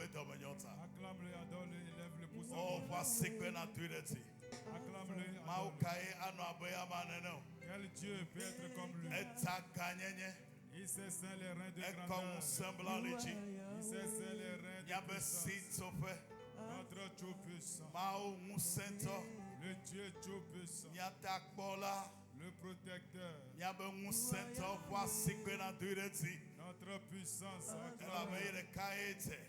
Acclame-le, adore-le, élève le pouce. Oh, Pasikwe na tuireti. Acclame-le, Maukaye anu aboya maneno. quel Dieu peut être comme lui? Eta kanyenye. Il sait saint les reins de Ekon grandeur. semblant lechi. Il sait saint les reins de Yabe puissance. sitope. Notre Dieu puissant. Mao musento. Le Dieu puissant. Nyata kola. Le protecteur. Yabe musento Pasikwe na tuireti. Notre puissance. Ela Acclame-le. meire kaete.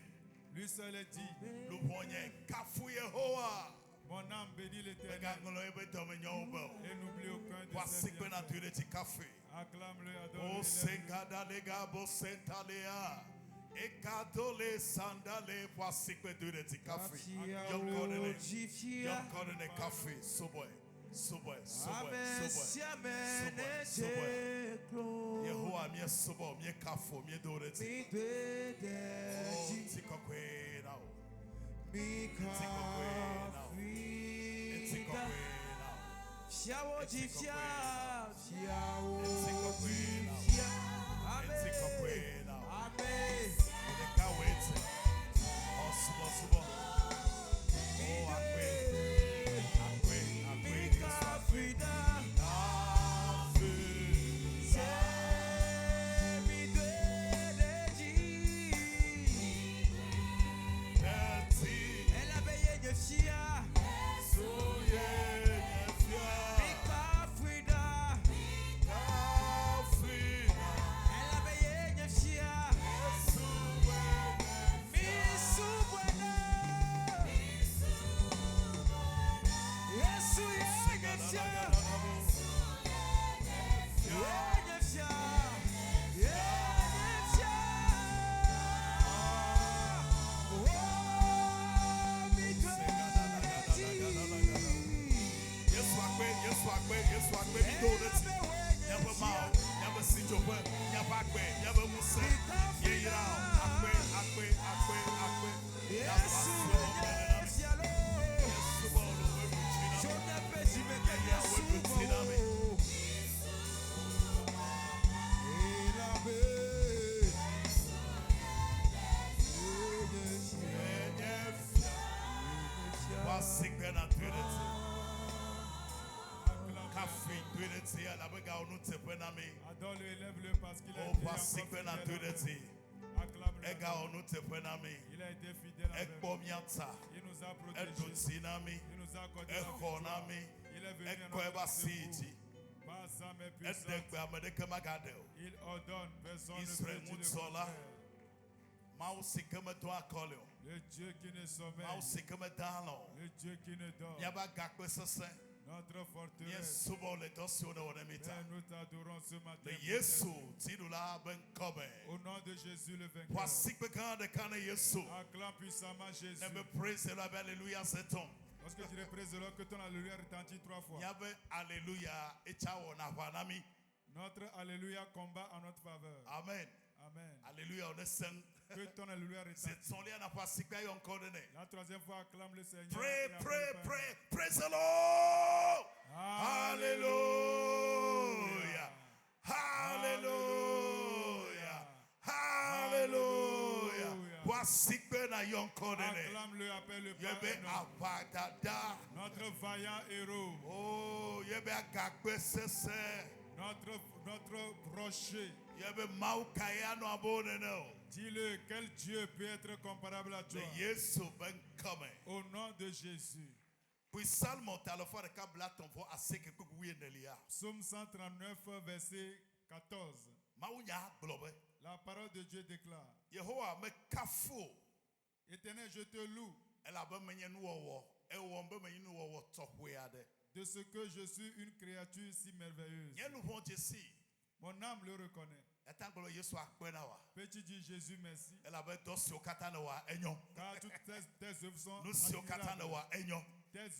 Lui seul est dit. Luponye kafu Yehowa. Mon âme bénit l'Éternel. Megangolo ebe domenyobo. Et n'oublie aucun de ses Pasikwe na bienfaits. tuireti kafe. Acclame-le, O adore-le. sengada lega bo sentalea. Ekadole sandale Pasikwe tuireti kafe. Yonkodene kafe. Soboy. Yehowa mie sobo mie kafo mie doreti. Oh, tikokwe now. Adore-le, élève-le parce qu'il a Oh, été encore Pasikwe na fidèle envers tuireti. nous. Acclame-le. Ega onu tepenami. Il a été fidèle envers nous. Ekpomiata. Il nous a protégés. Edotsinami. Il nous a accordé la victoire. Ekonami. Il est venu à Ekoeba notre secours. siti. Par sa main puissante, Edekbe amedeke magadeo. il ordonne, personne ne Israël peut dire le Mutsola. contraire. Mausi kama to akoleo. Le Dieu qui ne sommeille, Mausi kama dalo. le Dieu qui ne dort, Nyaba gakbe sese. notre Nye forteresse. subo le dosio na wonemita. Père, nous t'adorons ce matin. Le Yesu tinula ben kobe. Au nom de Jésus le vainqueur. Pasikwe kande kane Yesu. Acclame puissamment Jésus. Nebe praise le alléluia c'est ton. Lorsque tu représentes alors que ton alléluia retentit 3 fois. Nyabe alléluia echawo na vanami. Notre alléluia combat en notre faveur. Amen. Amen. Alléluia on est saint. Que ton alléluia C'est retentit. son lien n'a pas si bien encore donné. La troisième fois, acclame le Seigneur. Pray, et après pray, le Père. pray, praise the Lord. Alléluia. Hallelujah. Hallelujah. Alléluia. Wasikwe na yonko donné. Acclame-le, appelle-le par Yebe un nom. avadada. Notre vaillant héros, Oh, yebe agakwe sese. notre rocher. Yebe maukaya no abonene. Dis-le, quel Dieu peut être comparable à toi? Le Yesu ben kame. Au nom de Jésus. Puis salmo talofo de kabla ton vo aseke kukuye nelia. Psaume 139, verset 14. Maunya blobe. La parole de Dieu déclare: Yehowa me kafo. Éternel, je te loue Ela be menye nu wowo. E wo be menye nu wowo tohwe ade. de ce que je suis une créature si merveilleuse. Nye nu ho jesi. Mon âme le reconnaît. Etangolo Yesu akpena wa. Peux-tu dire Jésus merci? Ela be dosi okata na wa enyo. Car toutes tes œuvres sont Nu si okata na admirables. wa enyo.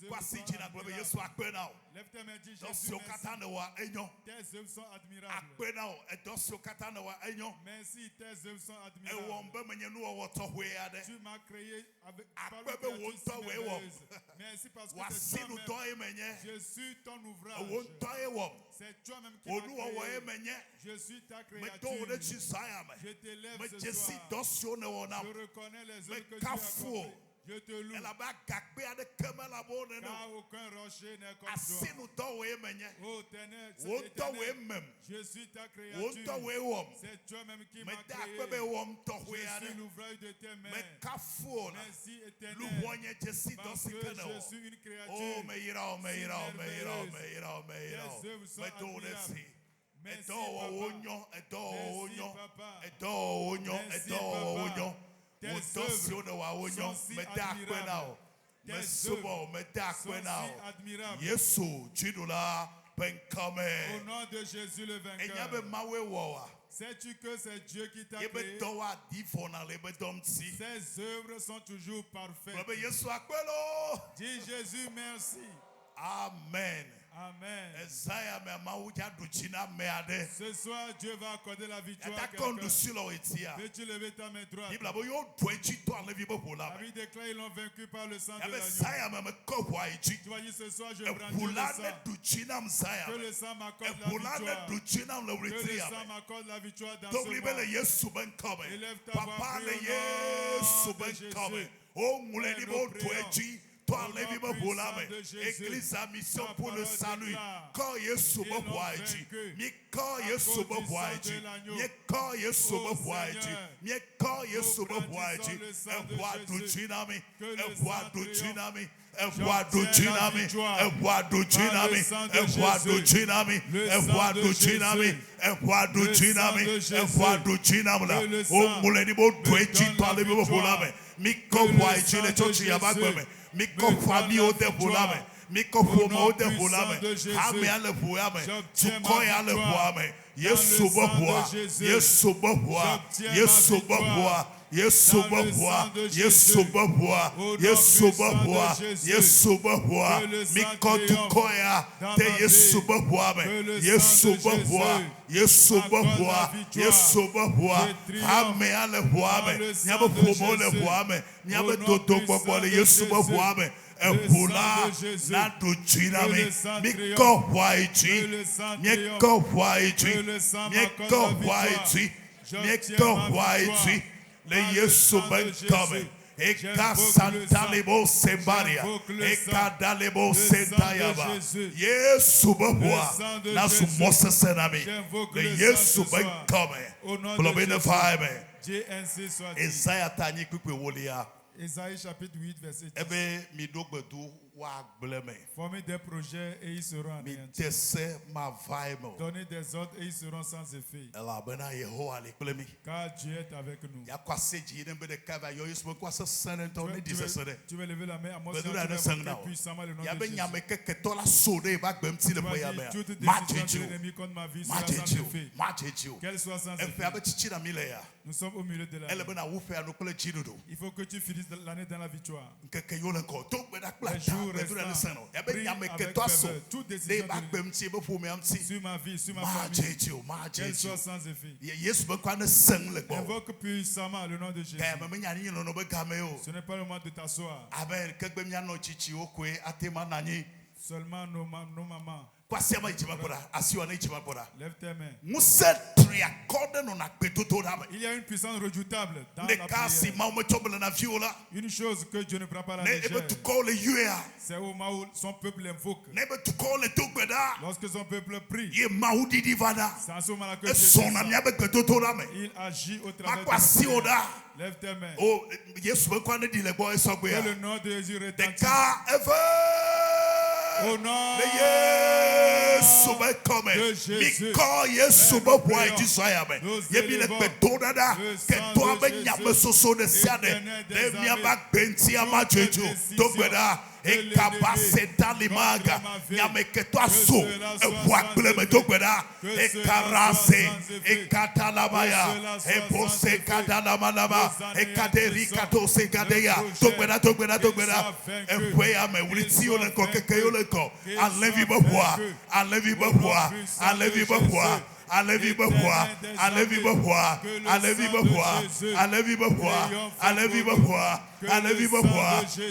Kwasi jina globe Yesu akpe na o. Lève tes mains, dis Jésus, Dosio kata na wa enyo. tes œuvres sont admirables. Akpe na o. Dosio kata na wa enyo. Merci, tes œuvres sont E admirables. wombe menye nu o to hwe ade. Tu m'as créé avec Akpe be wonto we wom. Merci parce que Wasi c'est nu toi-même. to e menye. Je suis ton ouvrage. Wonto e wom. C'est toi-même qui Onu o wo e m'as créé. menye. Je suis ta Me do o de créature. chi saya me. Je t'élève Me ce jesi soir. dosio ne wona. Je reconnais les Me œuvres que tu as kafo. accomplies. Je te loue. Ela ba gakpe ade kemela bo ne no. Car aucun rocher n'est comme toi. Asinu to we menye. Oh, ténèbres, c'est Wonto we éternel. mem. Je suis ta Wonto créature. we wom. C'est toi-même qui Me m'as da créé. akpe be wom to Je hwe suis ade. l'ouvrage de tes mains. Me kafo na. Merci Lu éternel. wonye jesi Parce dosi que kene je o. suis une créature. Oh, me ira o, me ira o, me ira o, me merveilleuse. ira o, me ira o. Tes œuvres sont Me do de admirables. si. Merci, Edo o papa. onyo, edo o Merci, onyo, papa. edo o onyo, Merci, edo o papa. onyo. Tes Wo dosi o ne wa onyo. sont si Me da akwe na o. Tes Me subo o, me da sont akwe na si o. admirables. Yesu chidula Au benkame. nom de Jésus le Enya be vainqueur. mawe wo wa. Sais-tu que c'est Dieu qui t'a Ye be créé? do wa difo na le be dom si. Ses œuvres sont toujours parfaites. Lobe Yesu akpelo. Dis Jésus merci. Amen. Amen. Isaiah me mawuja duchina me ade. Ce soir, Dieu va accorder la victoire à Yata quelqu'un. kondu silo etia. Peux-tu lever ta main droite? Bibla bo yo dweji to alevi bo bola. La Bible déclare ils l'ont vaincu par le sang de Yabe l'agneau. saya me ko wa eji. Tu vas dire ce soir, je E brandis le bula sang. ne duchina msaya. Que le sang E m'accorde la bula ne victoire. duchina le Que le retria. sang m'accorde la victoire dans Donc ce libele mois. Yesu ben come. Élève ta voix, Papa prie le au nom Yesu de ben Jésus. come. O mule ni Père, bo nous prions. dweji. To Au nom alevi bo puissant bola me. de Jésus. Église à mission Ta pour le parole salut. déclare. Quand Yesu Ils bo l'ont boa eji. vaincu. Mi quand À Yesu cause bo du boa sang eji. de l'agneau. Mi quand Yesu Ô bo boa eji. Seigneur, Mi quand Yesu bo boa brandissons eji. le sang E de boa Jésus. duchina mi. Que le E boa sang duchina mi. E J'obtiens boa duchina la mi. victoire E boa duchina par le mi. sang de E boa Jésus. duchina mi. Le E sang boa de duchina mi. Jésus. E boa duchina sang mi. de E Jésus. boa duchina mi la. Que le O sang mule ni bo me dweji donne to la alevi bo bola victoire. me. Mi Que ko le boa eji sang le de chochi ya ba Jésus gbe me. Mi me ko donne fa mi la o de bola me. victoire. Mi ko Au fo mo nom o de bola puissant me. de Jésus. Ha me ale boya me. J'obtiens Tuko ma ya le victoire. boa me. Dans Yesu le bo sang de boa. Jésus. Yesu bo boa. J'obtiens ma Yesu bo victoire. boa. Yesu Dans bo le boa. sang de Yesu Jésus. bo boa. Au nom Yesu bo puissant de boa. Jésus. Yesu bo boa. Que le sang Mi ko triomphe tuko ya. dans Te ma Yesu vie. bo boa me. Que le Yesu sang de bo boa. Jésus Yesu bo m'accorde boa. la victoire. Yesu bo boa. Je triomphe Ha me ale boa dans me. le sang Nyabo de pomo le Jésus. boa me. Au Nyabo nom toto puissant bobo le de Yesu bo Jésus. boa me. Le Ebula sang de Jésus. na duchina Que mi. le sang Mi triomphe. ko Que waiji. le sang Mi triomphe. ko waiji. Que le sang Mi m'accorde ko la victoire. waiji. Mi J'obtiens ko ma waiji. victoire. Le Par le Yesu sang de ben Jésus. come. Eka J'invoque le santalebo sang. sembaria. J'invoque le Eka sang. dalebo Le sang de sentayaba. Jésus. Yesu boboa. sang de Na su Jésus. mosa senami. J'invoque Le le Yesu sang ce ben soir. come. Au nom de Blobine Jésus. faime. Dieu ainsi soit-il. Isaiah tani kukwe wolia. Ésaïe chapitre 8, verset 10. Ebe mi dogbedu wa gbleme. Formez des projets et ils seront Mi anéantis. tese ma vaimo. Donnez des ordres et ils seront sans effet. Ela bena Yehowa le kplemi. Car Dieu est avec nous. Ya kwase ji ne be de kava yo yesu kwa se sene to ne Tu disese de. vas lever la main à moi Ben, si tu nous, vas nous sommes là. invoquer puissamment le nom Ya de be Jésus. nyame keke to la so de ba gbem ti le Tu vas po ya dire, me. toute Ma décision de jeju. l'ennemi contre ma vie Ma sera sans jeju. effet. Ma jeju. Qu'elle soit sans E fe effet. abe chichi na mile ya. Nous sommes au milieu de la Ele nuit. be na wo fe anu kle chidudu. Il faut que tu finisses l'année dans la victoire. Nkeke yo le ko to gbe da kla Les ta jours be du na restants, seno. Ya be prie nyame ke avec to so. ferveur. Toute De décision ba de gbem ti be fo me am ti. sur ma vie, sur ma Ma famille, jeju. Ma qu'elle jeju. soit sans effet. Yesu be kwa ne sen le gbo. Invoque puissamment le nom de Jésus. Ka me nya ni no no be game o. Ce n'est pas le moment de t'asseoir. Amen. Kegbe nya no chichi okwe atema nani. Seulement nos mamans. Kwasi ama ichima pora. Asiwa na ichima pora. Lève tes mains. Muse tri akode no na kpetoto na me. Il y a une puissance redoutable dans Ne la kasi prière. ma o me chobele na viola. Une chose que Dieu ne prend pas à la Ne légère, ebe to call you a. c'est au moment où son peuple l'invoque. Ne ebe to call le togbeda. Lorsque son peuple prie, Ye maudi divada. c'est en ce moment-là que E Dieu son na descend. mia be kpetoto na me. Il agit au travers de Makwasi nos prières. oda. Lève tes mains. O Yesu be kwa ne di le boy sogbe Que ya. le nom de Jésus De retentisse. ka ever. Au nom Le Yesu be come. de Jésus. Mi call Yesu be boy jisaya me. Nous Ye bi le élevons kpetoto dada. le Ke sang to de abe Jésus, nyame soso de siade. Éternel des De mi armées. aba benti ama Toutes les jeju. décisions Togbeda. et kabase dalimaga nyameketo so ebuagbele me dogbeda e karase e katalamaya e bose kadalamalama e kaderi katose gadeya dogbeda ekwea me writi ole ko keke ole ko alevi bohua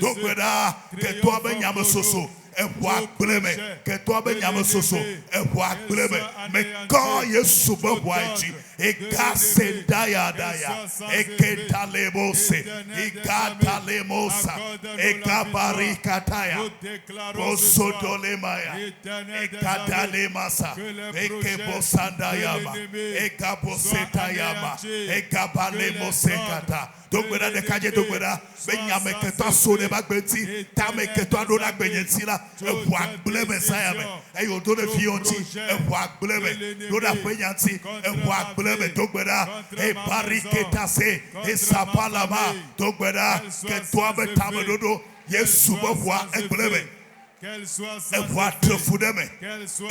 dogbeda ke to be nyame soso que toi ben yame soso me quand Yesu be boaji e gase daya e ketalebose e katalemosa e kabarikataya bosodolemaya e katalemasa e kebosandayama e kabosetayama e kabalemose dogbeda de kaje dogbeda benyame keto so ne bagbeti tame keto ado na gbenyeti la ebuagbele me sayame eyo do ne fionti ebuagbele me do na penyanti ebuagbele me dogbeda e bariketa se e sapalama dogbeda keto abe tame dodo Yesu bofwa egbele me evoa trefude me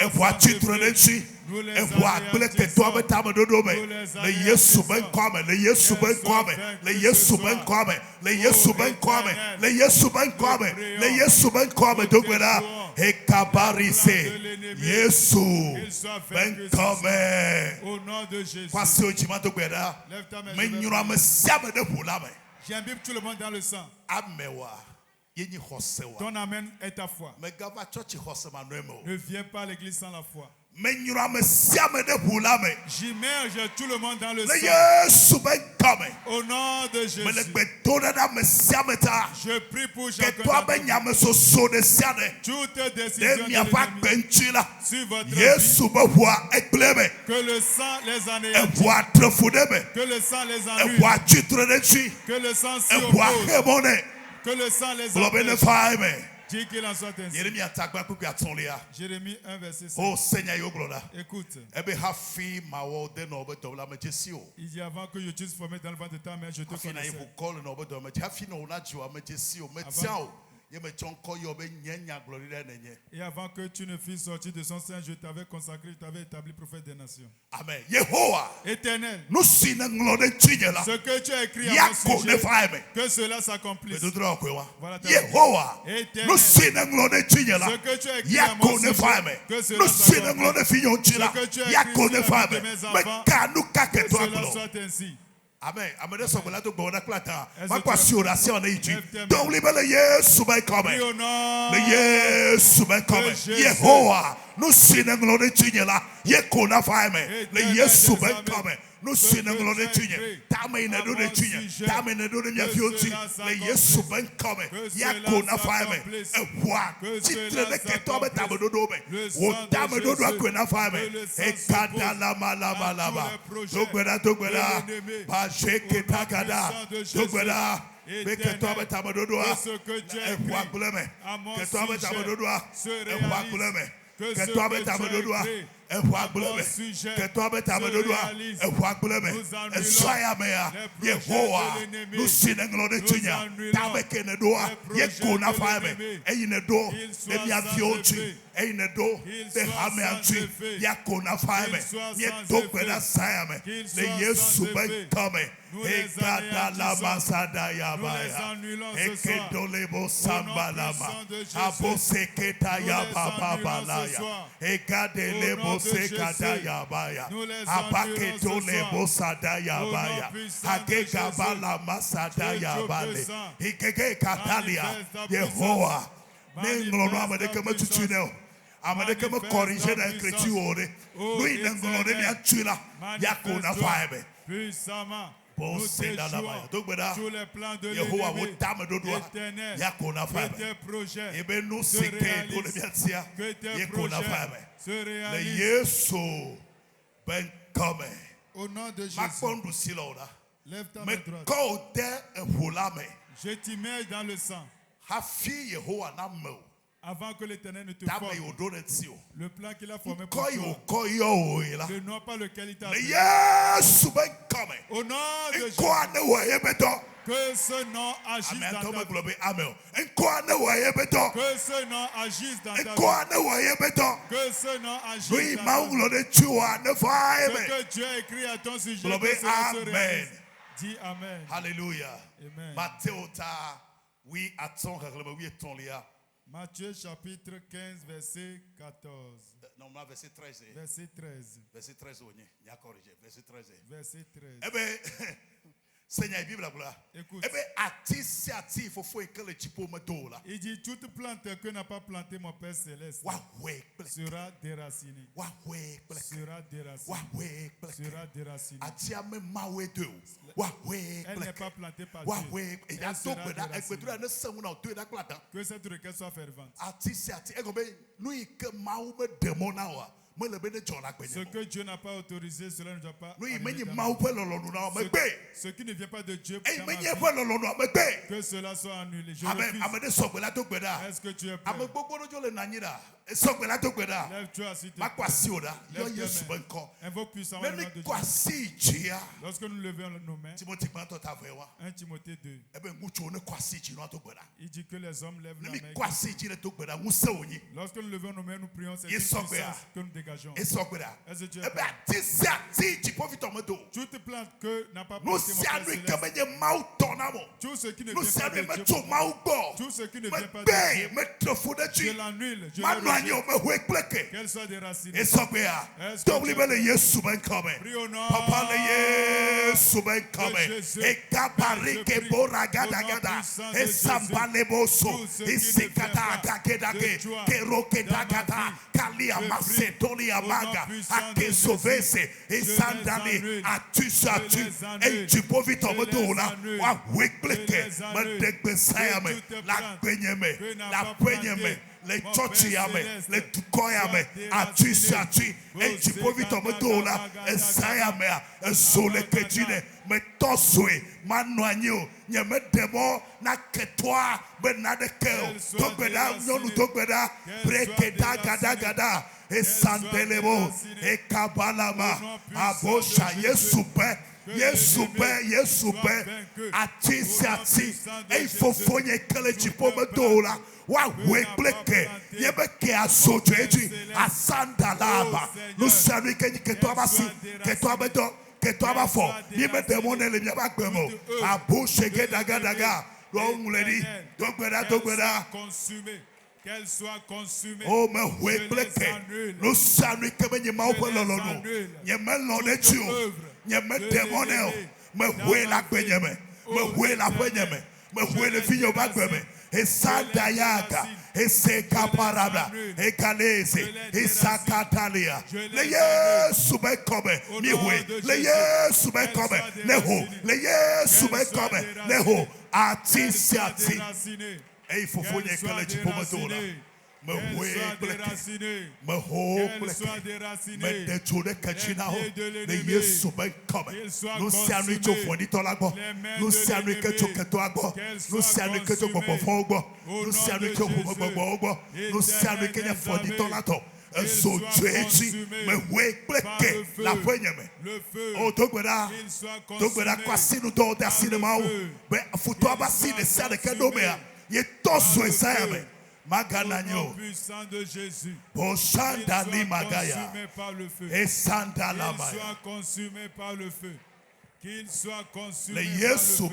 evoa chitre nenchi evoa gbele keto abe tame dodo me le Yesu ben kwame le Yesu ben kwame le Yesu ben kwame le Yesu ben kwame le Yesu ben kwame le Yesu ben kwame dogbeda e kabarise Yesu ben kwame au nom de Jésus. kwasi ojima dogbeda me nyura me siame de bulame j'imbibe tout le monde dans le sang. amewa. Ton amen est ta foi. Ne viens pas à l'église sans la foi. J'immerge tout le monde dans le sang. Au nom de Jésus. Je prie pour chacun. Toutes décisions sur votre vie. Que le sang les anéantisse. Que le sang les ennuie. Que le sang s'y oppose. Que le sang les empêche. Dis qu'il en soit ainsi. Jérémie 1 verset 5. Oh Seigneur, écoute. Il dit avant que je t'eusse formé dans le ventre de ta mère, je te connaissais. Et avant que tu ne fusses sorti de son sein, je t'avais consacré, je t'avais établi prophète des nations. Amen. Yehovah. Éternel. Ce que tu as écrit à mon sujet, que cela s'accomplisse. Voilà ta Yehovah. Éternel. Ce que tu as écrit à mon sujet, que cela s'accomplisse. Ce que tu as écrit sur la vie de mes enfants, que cela soit ainsi. Amen. Amen. So bela to gbona klata. Ma kwasi orasi ona iji. Don't leave le Yesu ba come. Le Yesu ba come. Yehovah. No sin nglo chinyela. Ye kona fa me. Le Yesu ba come. No sin nglo chinye. Tame na do de chinye. Tame na do de mia fioti. Le Yesu ba come. Ya kona fa me. Ehwa. Titre le keto be tame do do me. Wo tame do do akona fa me. E kada la malaba. Dogbeda. Sheke takada, dogbeda, que toi me tabadodoa, et moi blême, que toi me tabadodoa, et moi blême, que toi me tabadodoa, et moi blême, que toi me tabadodoa, et moi blême, et soya mea, Yehovah, nous sinenglo de tunya, tabeke ne doa, yekona fame, et ne do, et mia fioti. Eine do de hame antwi yakona fame ye dogbeda sayame le Yesu ben come e gada la masada ya baya e kedole bo sambalama abose keta ya baba balaya e gade le bo sekada ya baya abake dole bo sada ya baya akega bala masada ya bale ikeke katalia Yehovah nenglo no amade kama tutuneo amade me corriger dans l'écriture. Nous il n'englobe bien tu là. Yakona faibe. Puissamment. Tous les plans de l'Éternel, tes projets se réalisent. Que tes projets se réalisent. Yesu ben come. Au nom de Jésus. Lève ta main droite. Je t'immerge dans le sang. Avant que l'Éternel ne te forme, le plan qu'il a formé pour toi, le nom par lequel il t'a appelé. Au nom de Jésus, Que ce nom agisse dans ta vie. Que ce nom agisse dans ta vie. Que ce nom agisse dans ta vie. Ce que Dieu a écrit à ton sujet, que cela se réalise. Dis Amen. Alléluia. Amen. Matthieu chapitre 15, verset 14. Non, verset 13. Verset 13. Verset 13. Verset 13. Verset 13. Eh bien, Seigneur, Bible là. Écoute. Eh bien, il dit toute plante que n'a pas planté mon Père Céleste sera déracinée. Sera déracinée. Sera déracinée. Elle n'est pas plantée par Dieu. Elle sera déracinée. Que cette requête soit fervente. Ce que Dieu n'a pas autorisé, cela ne doit pas arriver dans ce qui ne vient pas de Dieu dans ma vie, que cela soit annulé. Je refuse. Est-ce que tu es prêt? Lève-toi s'il te plaît. Lève-toi. Invoque puissamment le nom de Dieu. Lorsque nous levons nos mains, 1 Timothée 2, il dit que les hommes lèvent la main. Lorsque nous levons nos mains, nous prions cette puissance que nous dégageons. Est-ce que tu es prêt? Toute plante que n'a pas planté mon Père Céleste, tout ce qui ne vient pas de Dieu, tout ce qui ne vient pas de Dieu, je l'annule, je le rejette. Qu'elle soit déracinée. Est-ce que prie au nom de Jésus. les chochiame, les tukoyame, atusiachi, et chipovitomotola, et sayame, et sole ketine, mais tosue, manuanyo, nyame demo, na ketwa, benadekeo, togbeda, nyonu togbeda, brekeda gada, et sandelebo, et kabalama, abosha, yesupe. Yesube, ati, et fofonye kele chipomedola, wa wekleke, yebeke asojeji, asandalaba, nous savons que toi basi, que toi bedo, que toi bafo, yebe demone le miabakwemo, aboshe daga, l'on l'a dit, dogbeda. Qu'elle soit consumée. Oh, mais oui, nous savons que nous avons me démoné, me oui la penyeme, me oui la penyeme, me oui le fille au bagbeme, et Sandayaga, et Sekaparabla, et Kalese, et Sakatalia, les Yesube comme, les Yesube comme, les Yesube comme, les Ati, et il faut que les pomatola. Me déraciné, me détourné Kachina, les Yesu ben comme nous sommes tous fonitolago, nous sommes que tu ketoago, nous sommes que tu popofogo, nous sommes que popofogo, nous sommes que les fonitolato. So Jeji, me wake la poignée. Oh, Dogbeda, Kwasi nous donne des cinémas. Mais Foutoua Bassi, les serres de Kedomea, il est tous sur les serres. Maganagno, puissant de Jésus, Boshandali Magaya, et Sandalama, qu'il soit consumé par le feu, qu'il soit consumé par le feu,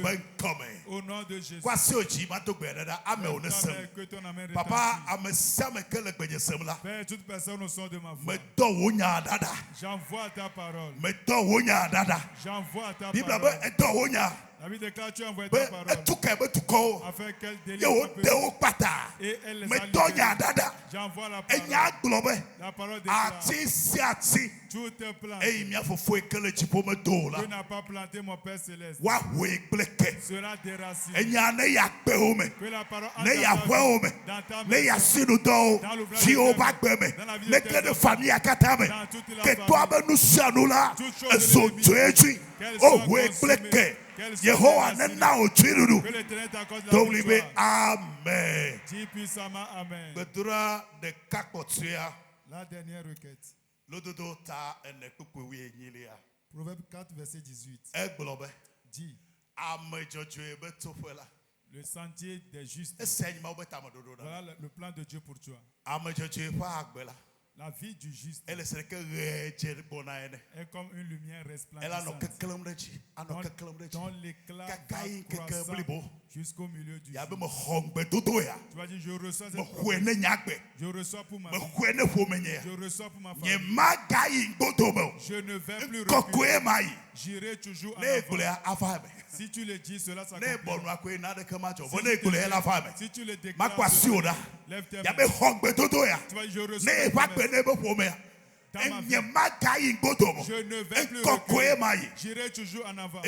au nom de Jésus. Papa, Père, toute personne au son de ma voix, j'envoie ta parole, j'envoie ta parole. La Bible déclare tu as envoyé ta parole afin qu'elle délivre et elle les allume. J'envoie la parole. La parole déclare toute plante que n'a pas planté mon Père Céleste sera déracinée. Que la parole entre dans ta maison, dans l'ouvrage de la vie de tes enfants, dans toute la famille, oh, Yehovah nena ochirudu. Donc libe amen. Dis puissamment amen. Bedura de kakotia. La dernière requête. Lododo ta ene kukuwi enyilia. Proverbe 4 verset 18. Eglobe. Dis Le sentier des justes. Voilà le plan de Dieu pour toi. La vie du juste est comme une lumière resplendissante dont l'éclat va croissant jusqu'au milieu du jour. Tu vas dire, je reçois cette promesse. Je reçois pour ma vie. Je reçois pour ma famille. Je ne vais plus reculer. J'irai toujours en avant. Si tu le dis, cela s'accomplira. Si tu le déclares, lève tes mains. Tu vas dire, je reçois cette promesse. Je ne vais plus reculer. J'irai toujours en avant.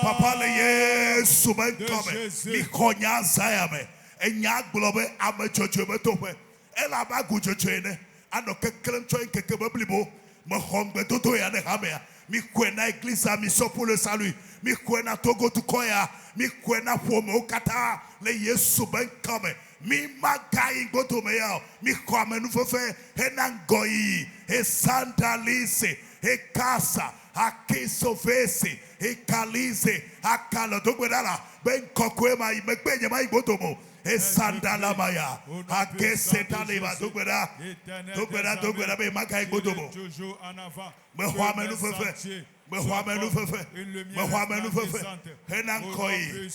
Papa le Yesu ben De come. Jésus. Mi konya zayame. Enya globe amechocho betope. Ela ba guchocho ne. Ano keklem cho nkeke beblibo. Me hongbe toto ya ne hamea. Mi kwena église mi so pour le salut. Mi kwena togo tukoya. Mi kwena pome okata. Le Yesu ben come. Mi magai goto meya. Mi kwame nu fefe. Henangoi. He sandalise. He casa. Akisovese, Ekalize, Akala Dogwedala, Ben Kokwema, Mekbenya, my Botomo, Esandala Maya, Akesetaleva, Dogweda, Dogweda, Makai Botomo, Mohamed Fefe, Mohamed Fefe, Mohamed Fefe, Henankoi,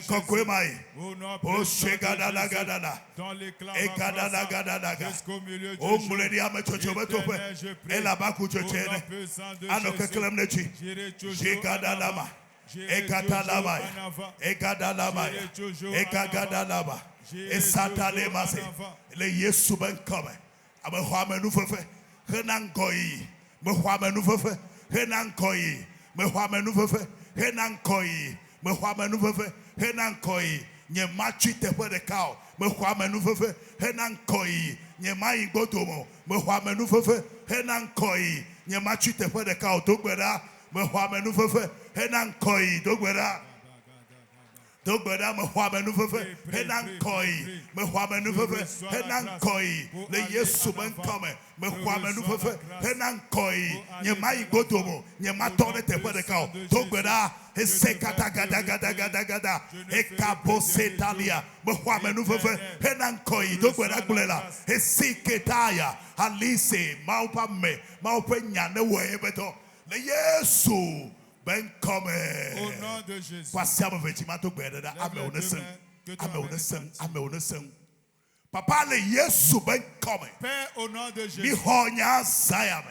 Kokwemai, O Shegadala Gadana, Ekadana Gadanaga, O Muledia Machochotope, Elabaku Chochene, Anokalamnechi, Shegadalama, Ekatalama, Ekadalama, Ekagadalama, Esatalemase, Le Yesuban Come, Abahamed Fefe, Henankoi, Mohamed Fefe. Henankoi, Mehuamenufe, Henankoi, Mehuamenufe, Henankoi, Nyemachi tepe de cow, Mehuamenufe, Henankoi, Nyemai Gotomo, Mehuamenufe, Henankoi, Nyemachi tepe de cow, Dogbera, Mehuamenufe, Henankoi, Dogbera. Dogbera Mehuamenufe, Henankoi, Mehuamenufe, Henankoi, the Yesu ben come, Mehuamenufe, Henankoi, Nyemai Gotomo, Nyematone tepe de cow, Dogbera, Hesekata gada gada gada gada, Ekabosetalia, Mehuamenufe, Henankoi, Dogbera Gulela, Hesiketaya, Alice, Maupame, Maupenya, no way beto, the Yesu. Ben come. Au nom de Jésus. Papa le Yesu ben come. Père, au nom de Jésus.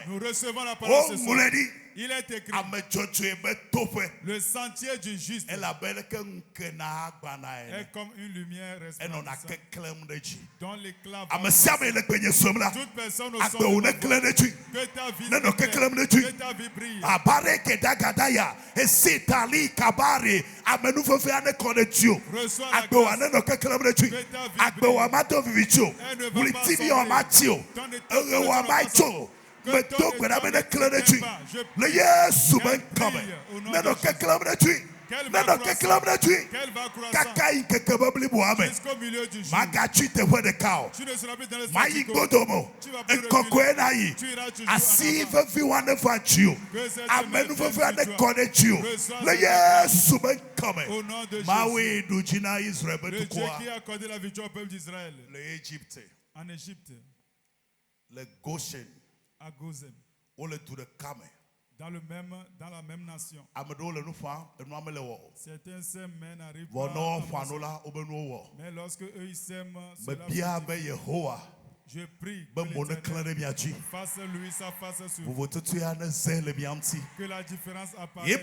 Nous recevons la parole ce soir. Il est écrit. Le sentier du juste est comme une lumière resplendissante dont l'éclat va toute personne au son de que ta vie brille. Reçois la grâce. Le Yesu ben come. Neno keklamne tu. Neno keklamne tu. Kakai kekebabli buame. Magachi te where the cow. Mayi godomo. Enkokwe yi. Asive everyone ever you. Amenu everyone connect you. Le Yesu ben come. Mawe du jina Israel betukwa. Qui a accordé la victoire au peuple d'Israël. Le Égypte. En Égypte. Le Goshen. À Gozem. Dans dans la même nation. Certains sèment mais n'arrivent pas. Mais lorsque eux ils sèment, je prie que l'Éternel fasse lui sa face sur vous. Que la différence apparaisse.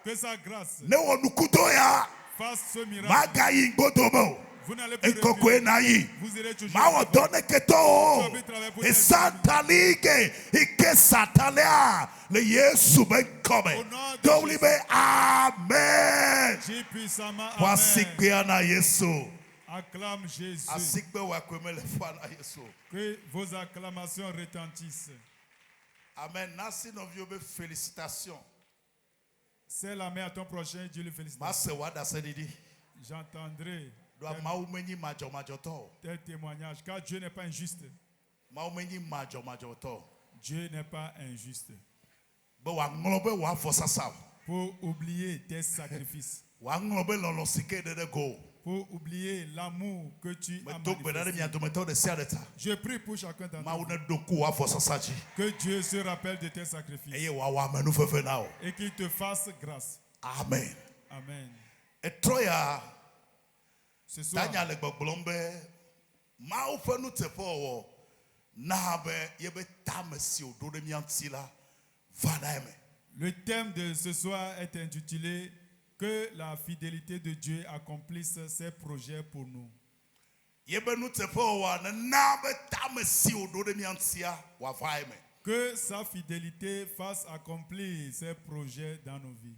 Que sa grâce fasse ce miracle. Vous n'allez plus reculer. Vous irez toujours. Le Yesu ben come. Amen. Voici Yesu. Acclame Jésus. Que vos acclamations retentissent. Amen. Nasi no vio be félicitations. C'est la main à ton prochain, Dieu le félicite. J'entendrai tel témoignage, car Dieu n'est pas injuste. Dieu n'est pas injuste. pour oublier tes sacrifices, pour oublier l'amour que tu as manifesté. Je prie pour chacun d'entre vous que Dieu se rappelle de tes sacrifices et qu'il te fasse grâce. Amen. Amen. Ce soir, le thème de ce soir est intitulé que la fidélité de Dieu accomplisse ses projets pour nous. Que sa fidélité fasse accomplir ses projets dans nos vies.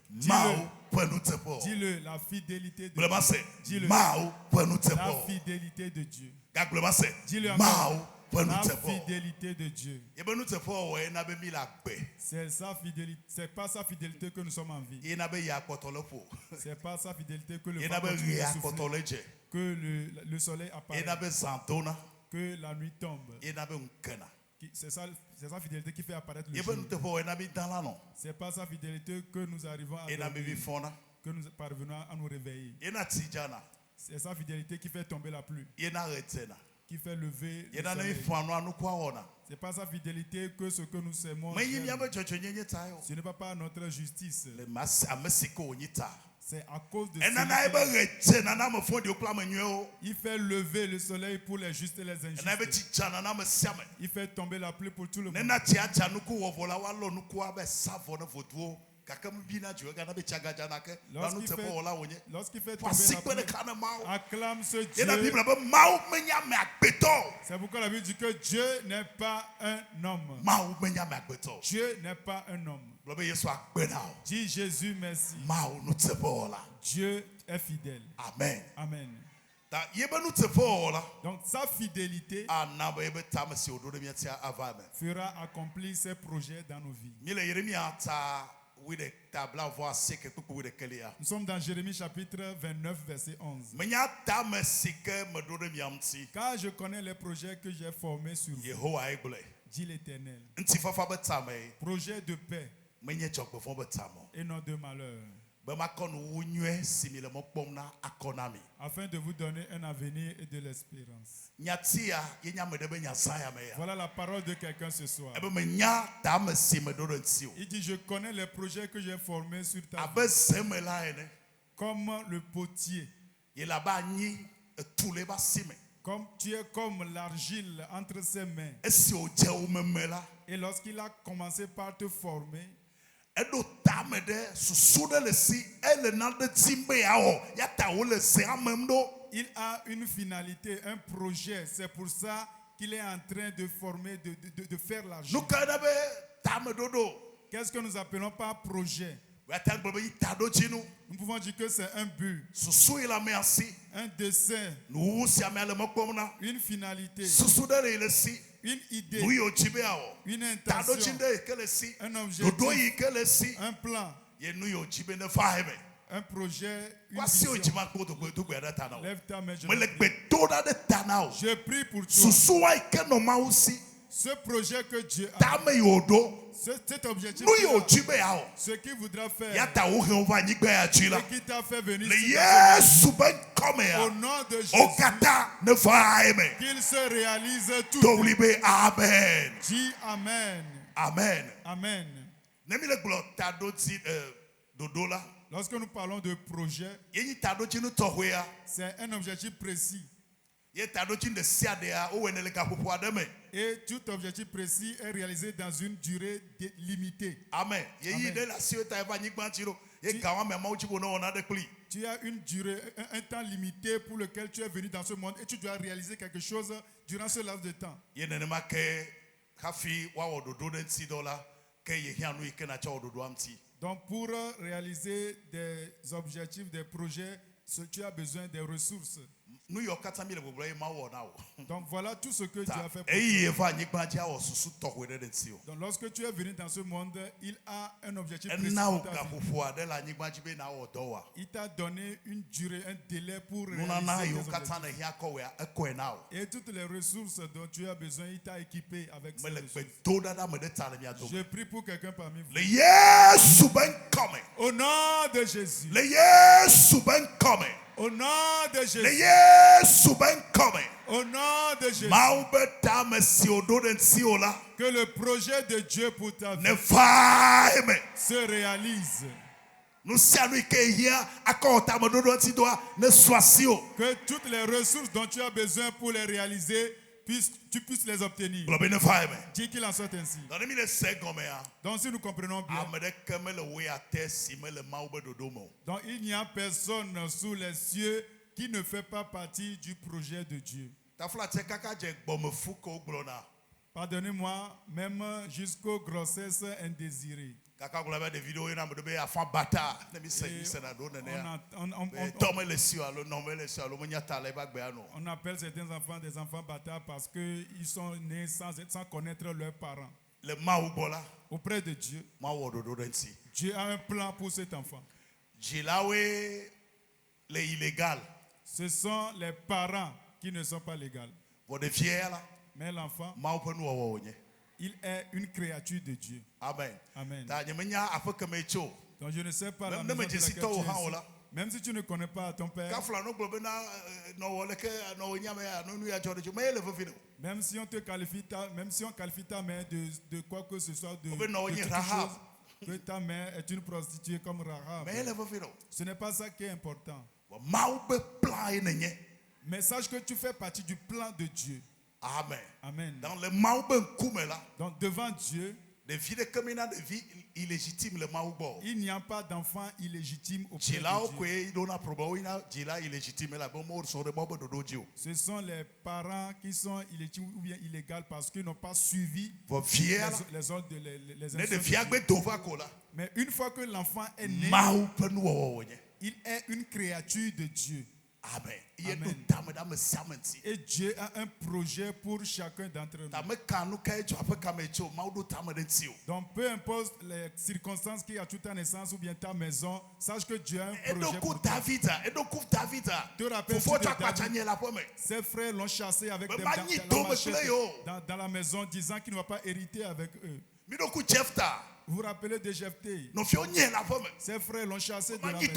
Dis-le, la fidélité de Dieu. Dis-le, la fidélité de Dieu. Dis-le encore, la fidélité de Dieu. C'est pas sa fidélité que nous sommes en vie. C'est pas sa fidélité que le vent continue de souffler, que le soleil apparaît, que la nuit tombe. C'est sa fidélité qui fait apparaître le jour. C'est pas sa fidélité que nous arrivons à dormir, que nous parvenons à nous réveiller. C'est sa fidélité qui fait tomber la pluie, qui fait lever le soleil. C'est pas sa fidélité que ce que nous semons, ce n'est pas par notre justice. C'est à cause de ça. Il fait lever le soleil pour les justes et les injustes. Il fait tomber la pluie pour tout le monde. Lorsqu'il fait tomber la pluie, acclame ce Dieu. C'est pourquoi la Bible dit que Dieu n'est pas un homme. Dieu n'est pas un homme. Dis Jésus merci. Dieu est fidèle. Amen. Amen. Donc sa fidélité fera accomplir ses projets dans nos vies. Nous sommes dans Jérémie chapitre 29 verset 11. Car je connais les projets que j'ai formés sur vous, dit l'Éternel. Projet de paix et non de malheur, afin de vous donner un avenir et de l'espérance. Voilà la parole de quelqu'un ce soir. Il dit, je connais les projets que j'ai formés sur ta vie, comme le potier. Comme tu es comme l'argile entre ses mains. Et lorsqu'il a commencé par te former, il a une finalité, un projet. C'est pour ça qu'il est en train de former, de faire l'argile. Qu'est-ce que nous appelons par projet? Nous pouvons dire que c'est un but, un dessin, une finalité, une idée, une intention, un objectif, un plan, un projet, une vision. Lève ta main, je prie pour toi. Ce projet que Dieu a, cet objectif, ce qu'il voudra faire, ce qui t'a fait venir au nom de Jésus, qu'il se réalise tout. Dis Amen. Amen. Amen. Lorsque nous parlons de projet, c'est un objectif précis. Et tout objectif précis est réalisé dans une durée limitée. Amen. Tu as une durée, un temps limité pour lequel tu es venu dans ce monde et tu dois réaliser quelque chose durant ce laps de temps. Donc pour réaliser des objectifs, des projets, tu as besoin des ressources. Donc voilà tout ce que Dieu a fait pour toi. Donc lorsque tu es venu dans ce monde, il a un objectif précis pour ta vie. Il t'a donné une durée, un délai pour réaliser tes objectifs. Et toutes les ressources dont tu as besoin, il t'a équipé avec ces ressources. Je prie pour quelqu'un parmi vous. Au nom de Jésus. Au nom de Jésus. Au nom de Jésus. Que le projet de Dieu pour ta vie se réalise. Que toutes les ressources dont tu as besoin pour les réaliser, tu puisses les obtenir. Dis qu'il en soit ainsi. Donc si nous comprenons bien, donc il n'y a personne sous les cieux qui ne fait pas partie du projet de Dieu. Pardonnez-moi, même jusqu'aux grossesses indésirées. On appelle certains enfants des enfants bâtards parce qu'ils sont nés sans connaître leurs parents. Auprès de Dieu, Dieu a un plan pour cet enfant. Ce sont les parents qui ne sont pas légaux. Mais l'enfant, il est une créature de Dieu. Amen. Amen. Donc je ne sais pas la maison de laquelle tu es. Même si tu ne connais pas ton père, même si on qualifie ta mère de quoi que ce soit, de quelque chose, que ta mère est une prostituée comme Rahab, ce n'est pas ça qui est important. Mais sache que tu fais partie du plan de Dieu. Amen. Amen. Donc devant Dieu, il n'y a pas d'enfant illégitime auprès de Dieu. Ce sont les parents qui sont illégitimes ou bien illégaux parce qu'ils n'ont pas suivi les ordres les instructions. Mais une fois que l'enfant est né, il est une créature de Dieu. Amen. Amen. Et Dieu a un projet pour chacun d'entre nous. Donc peu importe les circonstances qui a toute ta naissance ou bien ta maison, sache que Dieu a un projet pour toi. Te rappelles-tu de David? Ses frères l'ont chassé avec des machettes dans la maison, disant qu'il ne va pas hériter avec eux. Vous vous rappelez de Jephthé? Ses frères l'ont chassé de la maison,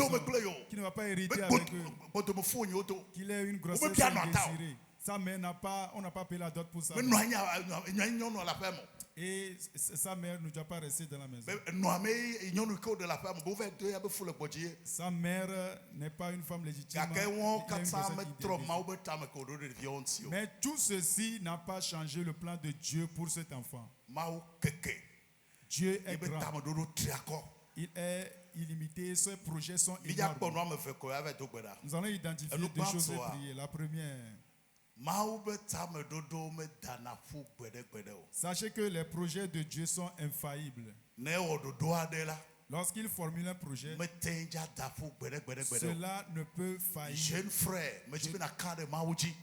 qu'il ne va pas hériter avec eux, qu'il ait une grossesse indésirée. Sa mère on n'a pas payé la dot pour ça. Et sa mère ne doit pas rester dans la maison. Sa mère n'est pas une femme légitime. Mais tout ceci n'a pas changé le plan de Dieu pour cet enfant. Dieu est grand. Il est illimité. Ses projets sont énormes. Nous allons identifier deux choses et prier. La première, sachez que les projets de Dieu sont infaillibles. Lorsqu'il formule un projet, cela ne peut faillir.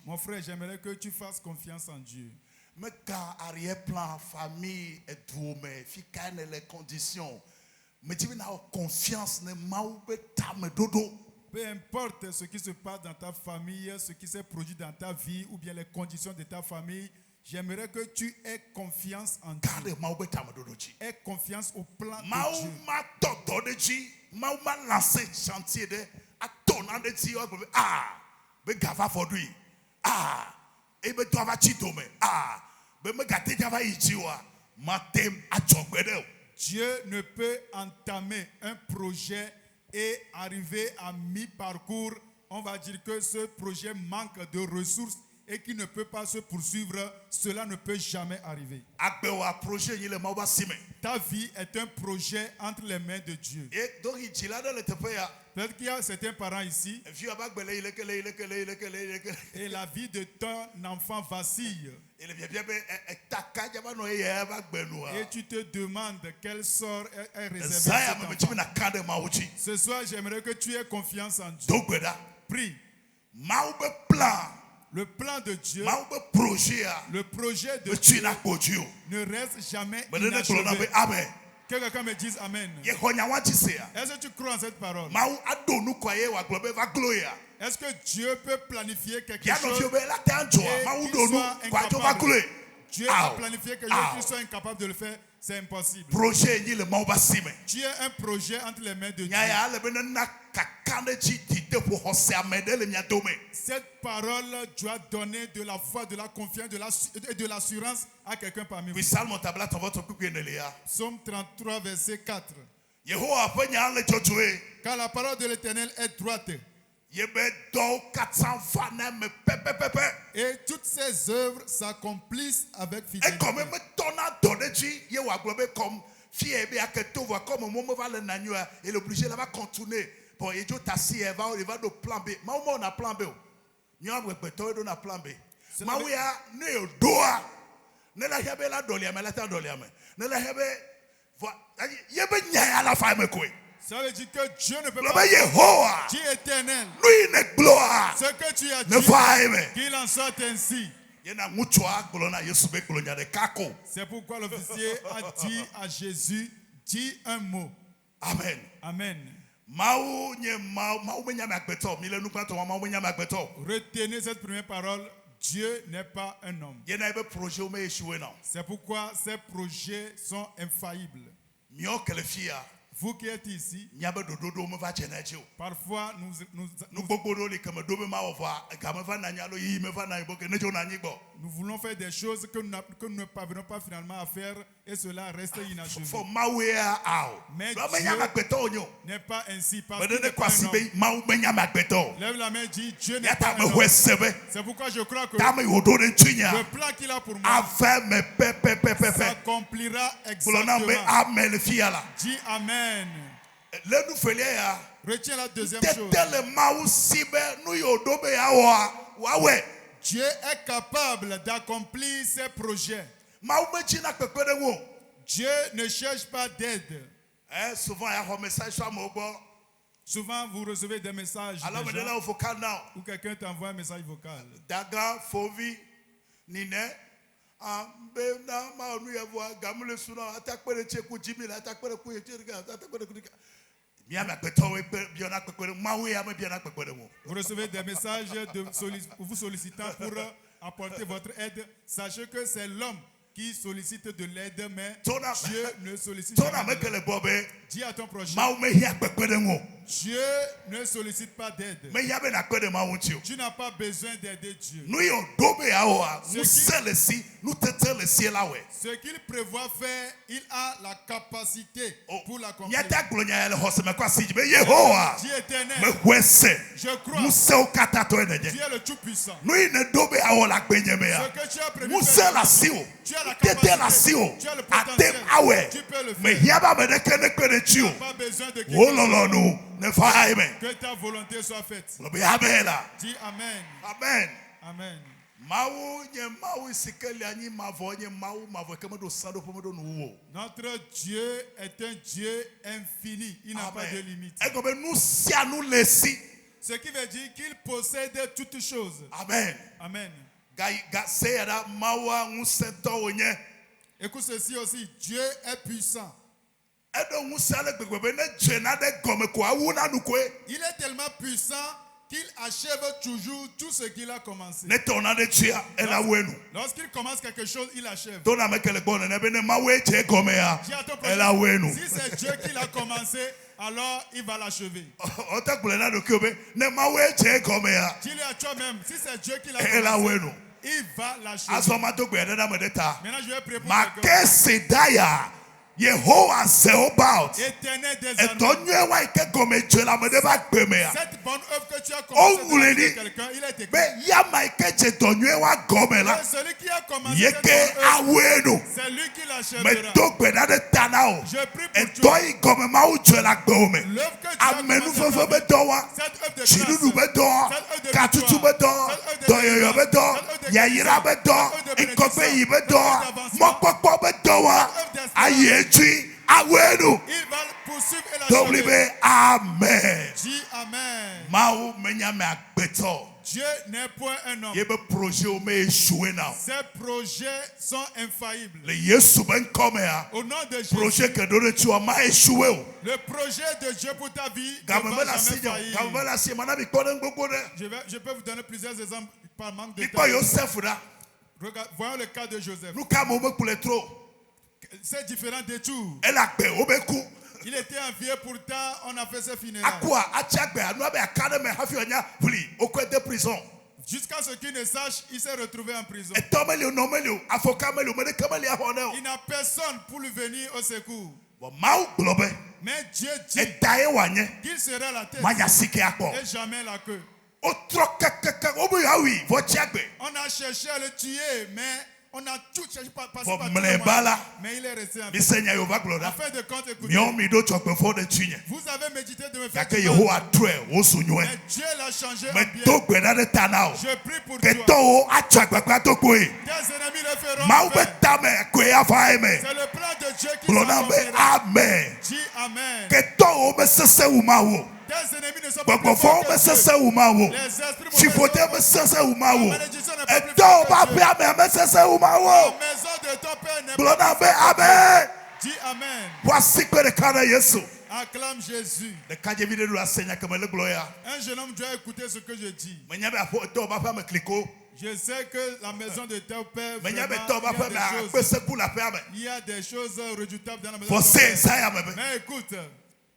Mon frère, j'aimerais que tu fasses confiance en Dieu. Mais quand arrière-plan, famille et tout, mais les conditions, mais tu as confiance, peu importe ce qui se passe dans ta famille, ce qui s'est produit dans ta vie, ou bien les conditions de ta famille, j'aimerais que tu aies confiance en Dieu. Aie confiance au plan de Dieu. Dieu ne peut entamer un projet et arriver à mi-parcours. On va dire que ce projet manque de ressources et qui ne peut pas se poursuivre. Cela ne peut jamais arriver. Ta vie est un projet entre les mains de Dieu. Peut-être qu'il y a certains parents ici et la vie de ton enfant vacille. Et tu te demandes quel sort est réservé à cet enfant. Ce soir, j'aimerais que tu aies confiance en Dieu. Prie. Le plan de Dieu, le projet de Dieu ne reste jamais inachevé. Amen. Que quelqu'un me dise Amen. Est-ce que tu crois en cette parole? Est-ce que Dieu peut planifier quelque chose et qu'il soit incapable? Dieu a planifié quelque chose qu'il soit incapable de le faire, c'est impossible. Tu as un projet entre les mains de Dieu. Cette parole doit donner de la foi, de la confiance et de l'assurance à quelqu'un parmi vous. Psaume 33, verset 4. Car la parole de l'Éternel est droite. Et toutes ses œuvres s'accomplissent avec fidélité. Et l'obligé là va continuer. Bon, il va de plan B. On a plan B. Nous avons un plan B. Mawia ne doa. Ne la hebe la dolia mais la ta dolia mais. Ne la hebe yebe nya la fa me kwe. Ça veut dire que Dieu ne peut pas. Dieu éternel. Ce que tu as dit, qu'il en soit ainsi. C'est pourquoi l'officier a dit à Jésus, dis un mot. Amen. Amen. Retenez cette première parole. Dieu n'est pas un homme. C'est pourquoi ces projets sont infaillibles. Vous qui êtes ici, parfois nous voulons faire des choses que nous ne parvenons pas finalement à faire et cela reste inachevé. Mais Dieu n'est pas ainsi parce qu'il n'est pas un homme. Lève la main et dis Dieu n'est pas un homme. C'est pourquoi je crois que le plan qu'il a pour moi s'accomplira exactement. Dis Amen. Retiens la deuxième chose. Dieu est capable d'accomplir ses projets. Dieu ne cherche pas d'aide. Souvent, vous recevez des messages ou quelqu'un t'envoie un message vocal. Daga, Fovi, Nine, vous recevez des messages vous sollicitant pour apporter votre aide. Sachez que c'est l'homme qui sollicite de l'aide, mais Dieu ne sollicite pas de l'aide. Dis à ton prochain, Dieu ne sollicite pas d'aide. Tu n'as pas besoin d'aider Dieu. Ce qu'il prévoit faire, il a la capacité pour l'accomplir. Dieu éternel, je crois, Dieu est le Tout-Puissant. Ce que tu as prévu faire, tu as la capacité, tu as le potentiel, tu peux le faire. Tu n'as pas besoin de quelqu'un. Que ta volonté soit faite. Dis Amen. Amen. Amen. Notre Dieu est un Dieu infini. Il n'a pas de limite. Ce qui veut dire qu'il possède toutes choses. Amen. Amen. Écoute ceci aussi. Dieu est puissant. Il est tellement puissant qu'il achève toujours tout ce qu'il a commencé. Lorsqu'il commence quelque chose, il achève. Si c'est Dieu qui l'a commencé, alors il va l'achever. Dis-le à toi-même, si c'est Dieu qui l'a commencé, il va l'achever. Maintenant, je vais préparer. Yehovah Zeobaoth. Éternel des cette bonne œuvre que tu as commencé avec quelqu'un, il est écrit. Celui qui a commencé cette œuvre, c'est lui qui l'achèvera. Je prie pour toi. L'œuvre que tu as commencé, cette œuvre de grâce, cette œuvre de victoire, il va poursuivre et l'achever. Amen. Dis Amen. Maou menyame akbeto. Dieu n'est point un homme. Yebe projet ou me échoué now. Ces projets sont infaillibles. Le Yesu ben come ya. Au nom de Jésus. Projet que donne tu as ma échoué. Le projet de Dieu pour ta vie ne Gambe va la jamais signe. faillir. Gambe la signe. Manami konen gogo de. Je peux vous donner plusieurs exemples par manque de Ikpa temps. Yosef da. Regarde, voyons le cas de Joseph. Nous kamou me pour les trop. C'est différent de tout. Elle a peur obeku. Il était envié, pourtant on a fait ses funérailles. Akwa achagbe anu abe academy hafi onya vuli okwe de prison. Jusqu'à ce qu'il ne sache, il s'est retrouvé en prison. Et tomelio nomelio afokamelio me de kameli ahoneo. Il n'a personne pour lui venir au secours. Bon maou globe. Mais Dieu dit Et taye wanye. qu'il sera la tête Manya sike akpo. et jamais la queue. Otro kakaka obu yawi vo chagbe. On a cherché à le tuer, mais on a tout cherché par Pour tous les mlebala. moyens. Mais il est resté en vie. Bisenya yova En gloda. fin de compte, écoutez, Nyomi do chokpe fo de tunye. vous avez médité de me faire Yake du mal, Yehowa tue wosunywe. mais Dieu l'a changé en Me bien. to gbe na de tanao. Je prie pour Ke toi. to o achagbagba to koe. Tes ennemis le feront. Mau be faire. tame koe afaime. C'est le plan de Dieu qui Glona be s'accomplira. amen. Dis Amen. Ke to o be sese umawo. Tes ennemis ne sont pas plus Gbogbo forts fo be que Dieu. sese umawo. Les esprits Chifote mauvais be sont- sese umawo. La malédiction n'est pas E plus to forte ba que pe Dieu. ame be sese La umawo. maison de ton père n'est pas Glona plus be forte que amen. Dieu. Dis Amen. Voici que le cas de Yesu. Acclame Jésus. Le cas de vidéo de la Seigneur comme le gloria. Un jeune homme doit écouter ce que je dis. Mais n'y a pas to ba pa me clico. Je sais que la maison de ton père, Mais n'y a vraiment, pas to ba pa me se pour la paix. il y a des choses redoutables dans la maison For de ton say père. ça ya me. Mais écoute,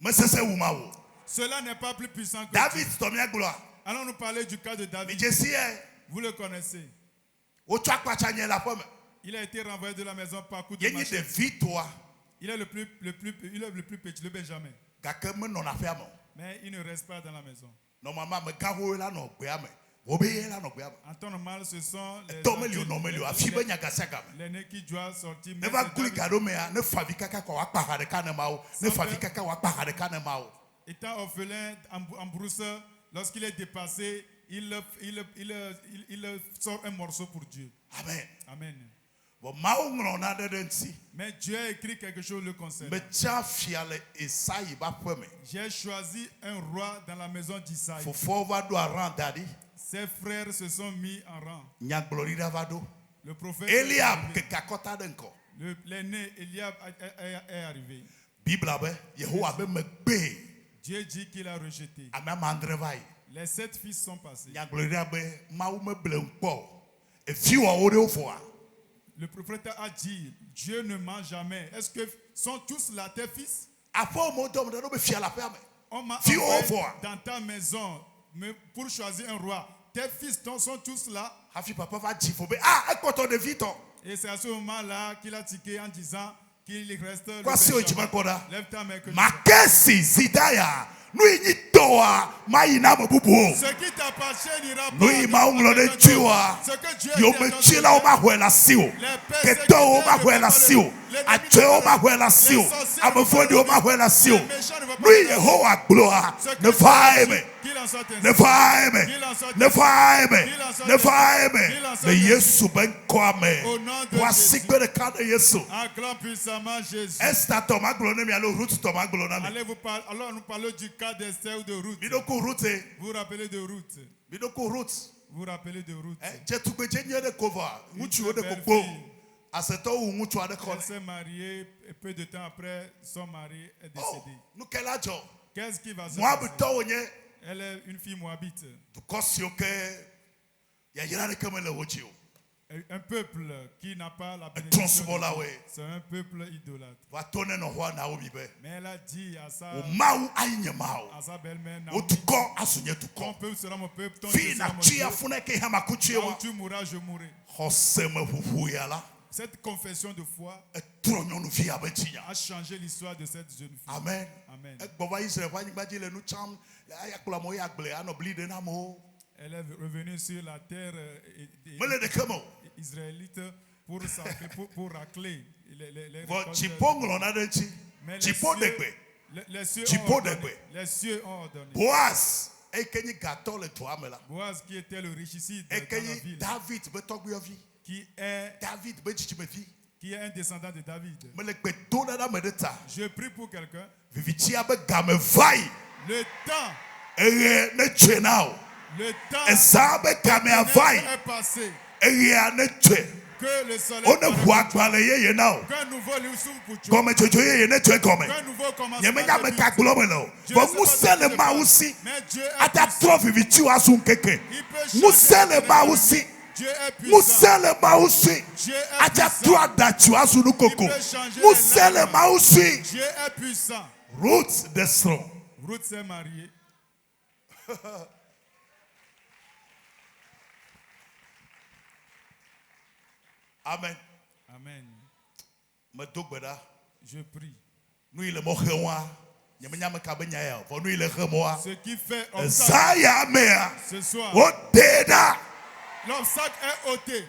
Me sese umawo. cela n'est pas plus puissant que David Dieu. to mi gloire. Allons nous parler du cas de Mi David. jesi e. Vous le connaissez. O twa kwacha nye la pomme. Il a été renvoyé de la maison par coup de Yenye de machette. victoire. Il est le plus petit, le Benjamin. Gake me non affaire mo. Mais il ne reste pas dans la maison. Normalement me gaho la no gbe ame. Obeye la no gbe ame. En temps normal, ce sont les Tomelio no melio afi be nya gasaka me. l'aîné qui doit sortir. Mais Ne va c'est kuli David. kado me ya ne favi kaka kwa wakpa de kana mao. Ne favi kaka wakpa de kana mao. Étant orphelin en brousse, lorsqu'il est dépassé, il sort un morceau pour Dieu. Amen. Amen. Bon mao ngro na de nti. Mais Dieu a écrit quelque chose le concernant. Me cha fiale Esaïe ba peme. J'ai choisi un roi dans la maison d'Isaïe. Fofo va do aran dadi. Ses frères se sont mis en rang. Nya glory da va do. Le prophète Eliab ke kakota de nko. l'aîné Eliab est arrivé. Bible abe Yehowa be me gbe. Dieu dit qu'il a rejeté. Ame mandre vai. Les 7 fils sont passés. Nya glory abe mawu me ble nko. E fiwa ore ofo a. Le prophète a dit, Dieu ne ment jamais. Est-ce que sont tous là tes fils? Afo mo dom de no be fia la ferme. On m'a Fille envoyé au foie. dans ta maison mais pour choisir un roi. Tes fils sont tous là. Hafi papa va dire faut be ah ekoto de vito. Et c'est à ce moment-là qu'il a tiqué en disant qu'il reste le Kwa si Benjamin. ojima koda. Lève ta main que je Makesi zidaya. Nui ni toa mai na mabubu. Ce qui t'appartient n'ira pas. Nui maunglo de tiwa. Ce que Dieu Yo dit me à ton chila o Seigneur, ma hwela siu. les Ke persécuteurs to o ma ne hwela vont pas siu. le- Ache o ma hwela siu. les sorciers ne vont Amefodi pas o ma le- hwela siu. les méchants ne vont pas Nui le- Yehowa gloa. Ce que Ne Dieu faime. dit, qu'il en soit ainsi. Ne faime. Qu'il en soit Ne ainsi. faime. Qu'il en soit Ne ainsi. faime. Qu'il en soit Le ainsi. Yesu ben kwame. Au nom de Voici Jésus. que le cas de Yesu. Acclame puissamment Jésus. Esther Thomas glonemi alo Ruth Thomas glonami. Alors nous parlons du cas d'Esther ou de Ruth. Bidoko Ruth. Vous vous rappelez de Ruth? Bidoko Ruth. Vous vous rappelez de Ruth? Jetugbe jenye de kova. Mutu de belle kokbo. fille. Aseto ou mutu ade Elle kone. s'est mariée et peu de temps après, son mari est Oh, décédé. nous quel âge? Qu'est-ce qui va se Moi passer? buto onye. Elle est une fille moabite. Because yoke. Ya yira de kamele wochi o. Un peuple qui n'a pas la Tronso bénédiction de bola Dieu. we. C'est un peuple idolâtre. Va tourner no hwa na obi be. Mais elle a dit à O mau ainye mau. sa belle-mère O Naomi, tuko asunye ton tuko. peuple sera mon peuple, ton Fi Dieu na sera mon Dieu. chia fune ke hama kuchi Là où wa. tu mourras, je mourrai. Hoseme huhu ya la. Cette confession de foi Tronyo no fi abetinya. a changé l'histoire de cette jeune fille. Amen. Amen. Gbova Israel wa nyigba jile nu cham. Ayakula mo ya gble ano bleed na mo. Elle est revenue sur la terre Mele de kemo. israélite pour racler les Vo récoltes. chiponglo na de chi. Mais Chipo degbe. les cieux Chipo ont ordonné. degbe. Les cieux ont ordonné. Boaz. Ekenyi gato le toamela. Boaz qui était le richicide dans la Ekenyi ville, David be togbuyovi. qui est David be chichimefi. qui est un descendant de David. Je prie pour quelqu'un. Le temps est passé. Que le soleil qu'un nouveau livre s'ouvre pour toi. Qu'un nouveau commencement de vie. Mais Dieu est puissant. Il peut changer. Dieu est puissant. Dieu est puissant. Ruth descend. Ruth s'est mariée. Amen. Amen. Je prie. Ce qui fait obstacle ce soir. L'obstacle est ôté.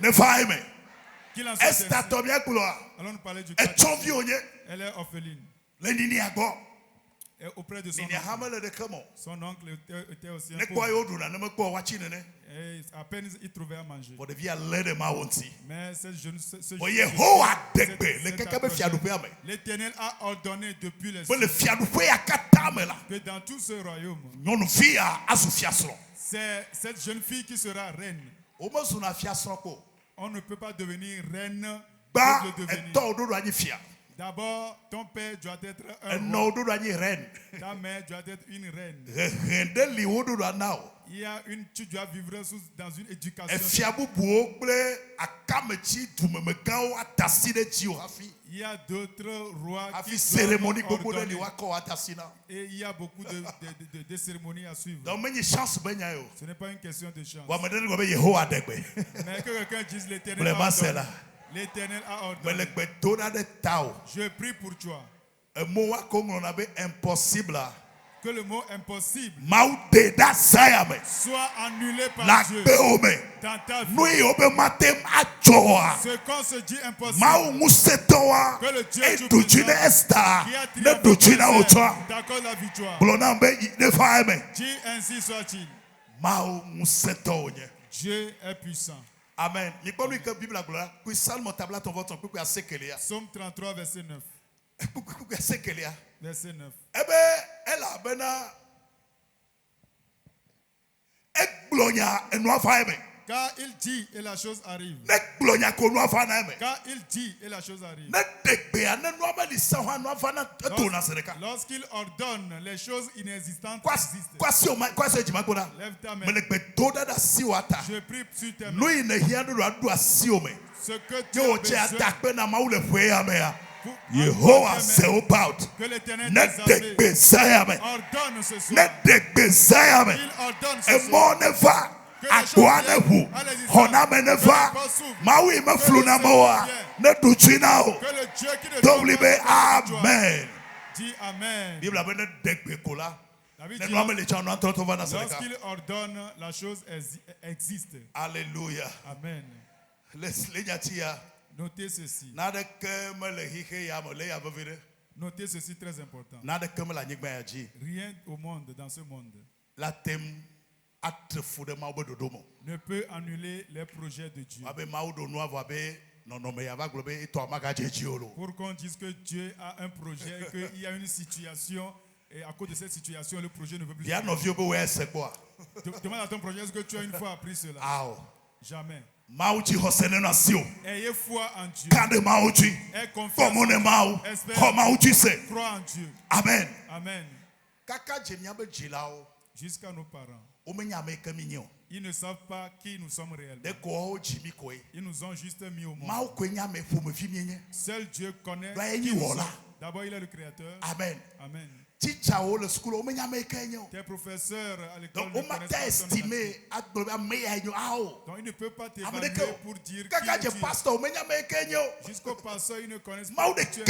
Qu'il en soit ainsi. Allons nous parler du cas. Elle est orpheline. Et auprès de son oncle. Son oncle était aussi un pauvre. Et à peine il trouvait à manger. Mais ce l'Éternel a ordonné depuis les cieux que dans tout ce royaume, c'est cette jeune fille qui sera reine. On ne peut pas devenir reine pour le devenir. D'abord, ton père doit être un roi. Ta mère doit être une reine. Il y a tu dois vivre dans une éducation. Il y a d'autres rois qui doivent ordonner. Et il y a beaucoup de cérémonies à suivre. Ce n'est pas une question de chance. Mais que quelqu'un dise l'Éternel a ordonné. L'Éternel a ordonné. Je prie pour toi. Que le mot impossible soit annulé par Dieu dans ta vie. Ce qu'on se dit impossible, que le Dieu tout-puissant qui a triomphé t'accorde la victoire. Dis ainsi soit-il. Dieu est puissant. Amen. Psaume 33, verset 9. Verset 9. Car il dit et la chose arrive. Car il dit et la chose arrive. Lorsqu'il ordonne, les choses inexistantes existent. Lève ta main. Je prie sur tes mains. Ce que tu as besoin. Yehovah Seobaot, net de Besayame, ordonne ce soir. Il ordonne ce soir. Aguanehu, Honameneva, Maui Maflunamoa, Netuchinao, Doblibe, Amen. Dis Amen. Lorsqu'il ordonne, la chose existe. Alléluia. Amen. Notez ceci. Notez ceci très important. Rien au monde, dans ce monde, ne peut annuler les projets de Dieu. Pour qu'on dise que Dieu a un projet, qu'il y a une situation, et à cause de cette situation, le projet ne peut plus. Demande à ton projet, est-ce que tu as une fois appris cela? Jamais. Ayez foi en Dieu. Aie confiance en Dieu. Espère. Crois en Dieu. Amen. Amen. Jusqu'à nos parents. Ils ne savent pas qui nous sommes réellement. Ils nous ont juste mis au monde. Seul Dieu connaît qui nous sommes. D'abord, il est le créateur. Amen. Amen. Tes professeurs à l'école ne connaissent pas ton identité. Donc il ne peut pas t'évaluer pour dire qui tu es. Jusqu'au pasteur, ils ne connaissent pas qui tu es.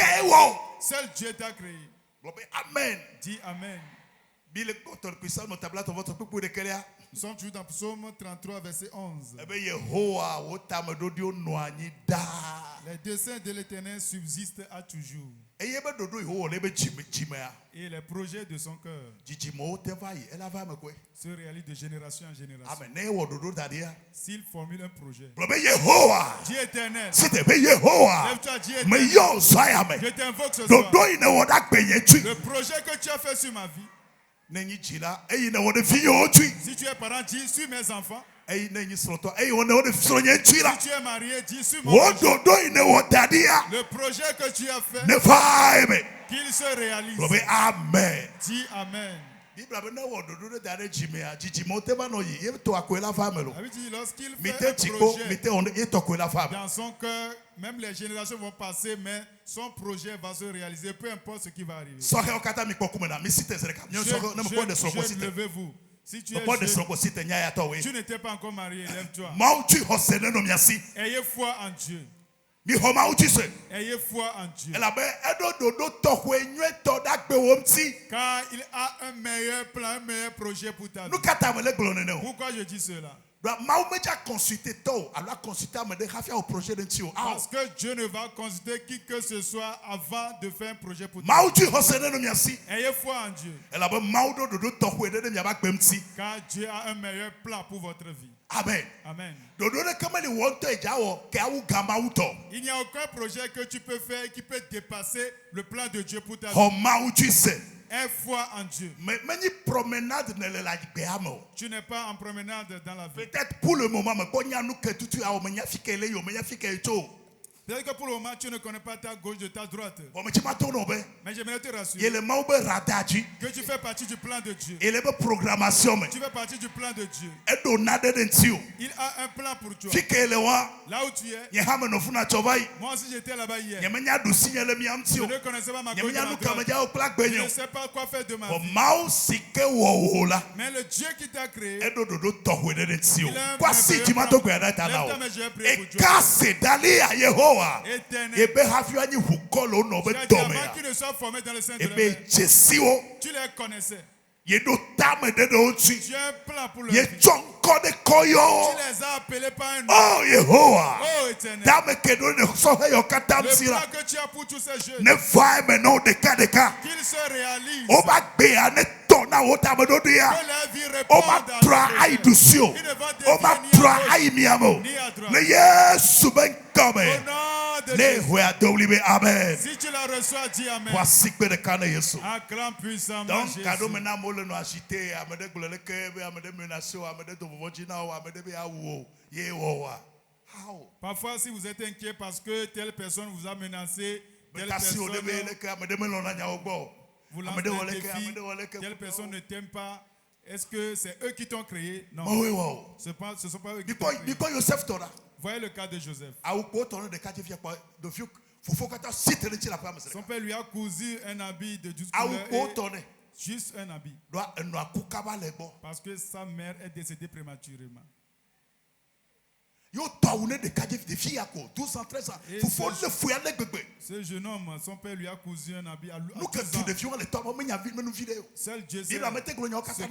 Seul Dieu t'a créé. Amen. Dis Amen. Nous sommes toujours dans Psaume 33, verset 11. Les desseins de l'Éternel subsistent à toujours. Et les projets de son cœur se réalisent de génération en génération. S'il formule un projet, Dieu éternel, lève-toi, Dieu éternel, je t'invoque ce soir. Le projet que tu as fait sur ma vie, si tu es parent, dis sur mes enfants. Si tu es marié, dis sur mon projet. Le projet que tu as fait, qu'il se réalise. Amen. Dis Amen. Lorsqu'il fait un projet dans son cœur, même les générations vont passer, mais son projet va se réaliser, peu importe ce qui va arriver. Levez-vous. Si tu es jeune, tu n'étais pas encore marié, lève-toi. Ayez foi en Dieu. Ayez foi en Dieu. Car il a un meilleur plan, un meilleur projet pour ta vie. Pourquoi je dis cela? Parce que Dieu ne va consulter qui que ce soit avant de faire un projet pour toi. Ayez foi en Dieu. Car Dieu a un meilleur plan pour votre vie. Amen. Amen. Il n'y a aucun projet que tu peux faire qui peut dépasser le plan de Dieu pour ta vie. Aie foi en Dieu. Tu n'es pas en promenade dans la vie. Peut-être pour le moment, peut-être que pour le moment, tu ne connais pas ta gauche de ta droite. Mais j'aimerais te rassurer que tu fais partie du plan de Dieu. Tu fais partie du plan de Dieu. Il a un plan pour toi. Là où tu es, moi aussi j'étais là-bas hier. Je ne connaissais pas ma gauche de la droite. Je ne sais pas quoi faire de ma vie. Mais le Dieu qui t'a créé, il a un plan. Éternel. Avant qu'ils ne soient formés dans le sein de la mer, tu les connaissais. Tu as un plan pour leur vie. Tu les as appelés par un nom. Oh Éternel. Le plan que tu as pour tous ces jeunes, qu'ils se réalisent. Que la vie réponde à Amen. Si tu la reçois, dis Amen. Acclame puissamment Jésus. Parfois, si vous êtes inquiet parce que telle personne vous a menacé, telle personne vous lance un défi, telle personne ne t'aime pas, est-ce que c'est eux qui t'ont créé? Non. Ce ne sont pas eux qui t'ont créé. Voyez le cas de Joseph. Son père lui a cousu un habit de 12 couleurs, juste un habit. Parce que sa mère est décédée prématurément. Ce jeune homme, son père lui a cousu un habit à 12 ans. Seul Dieu sait ce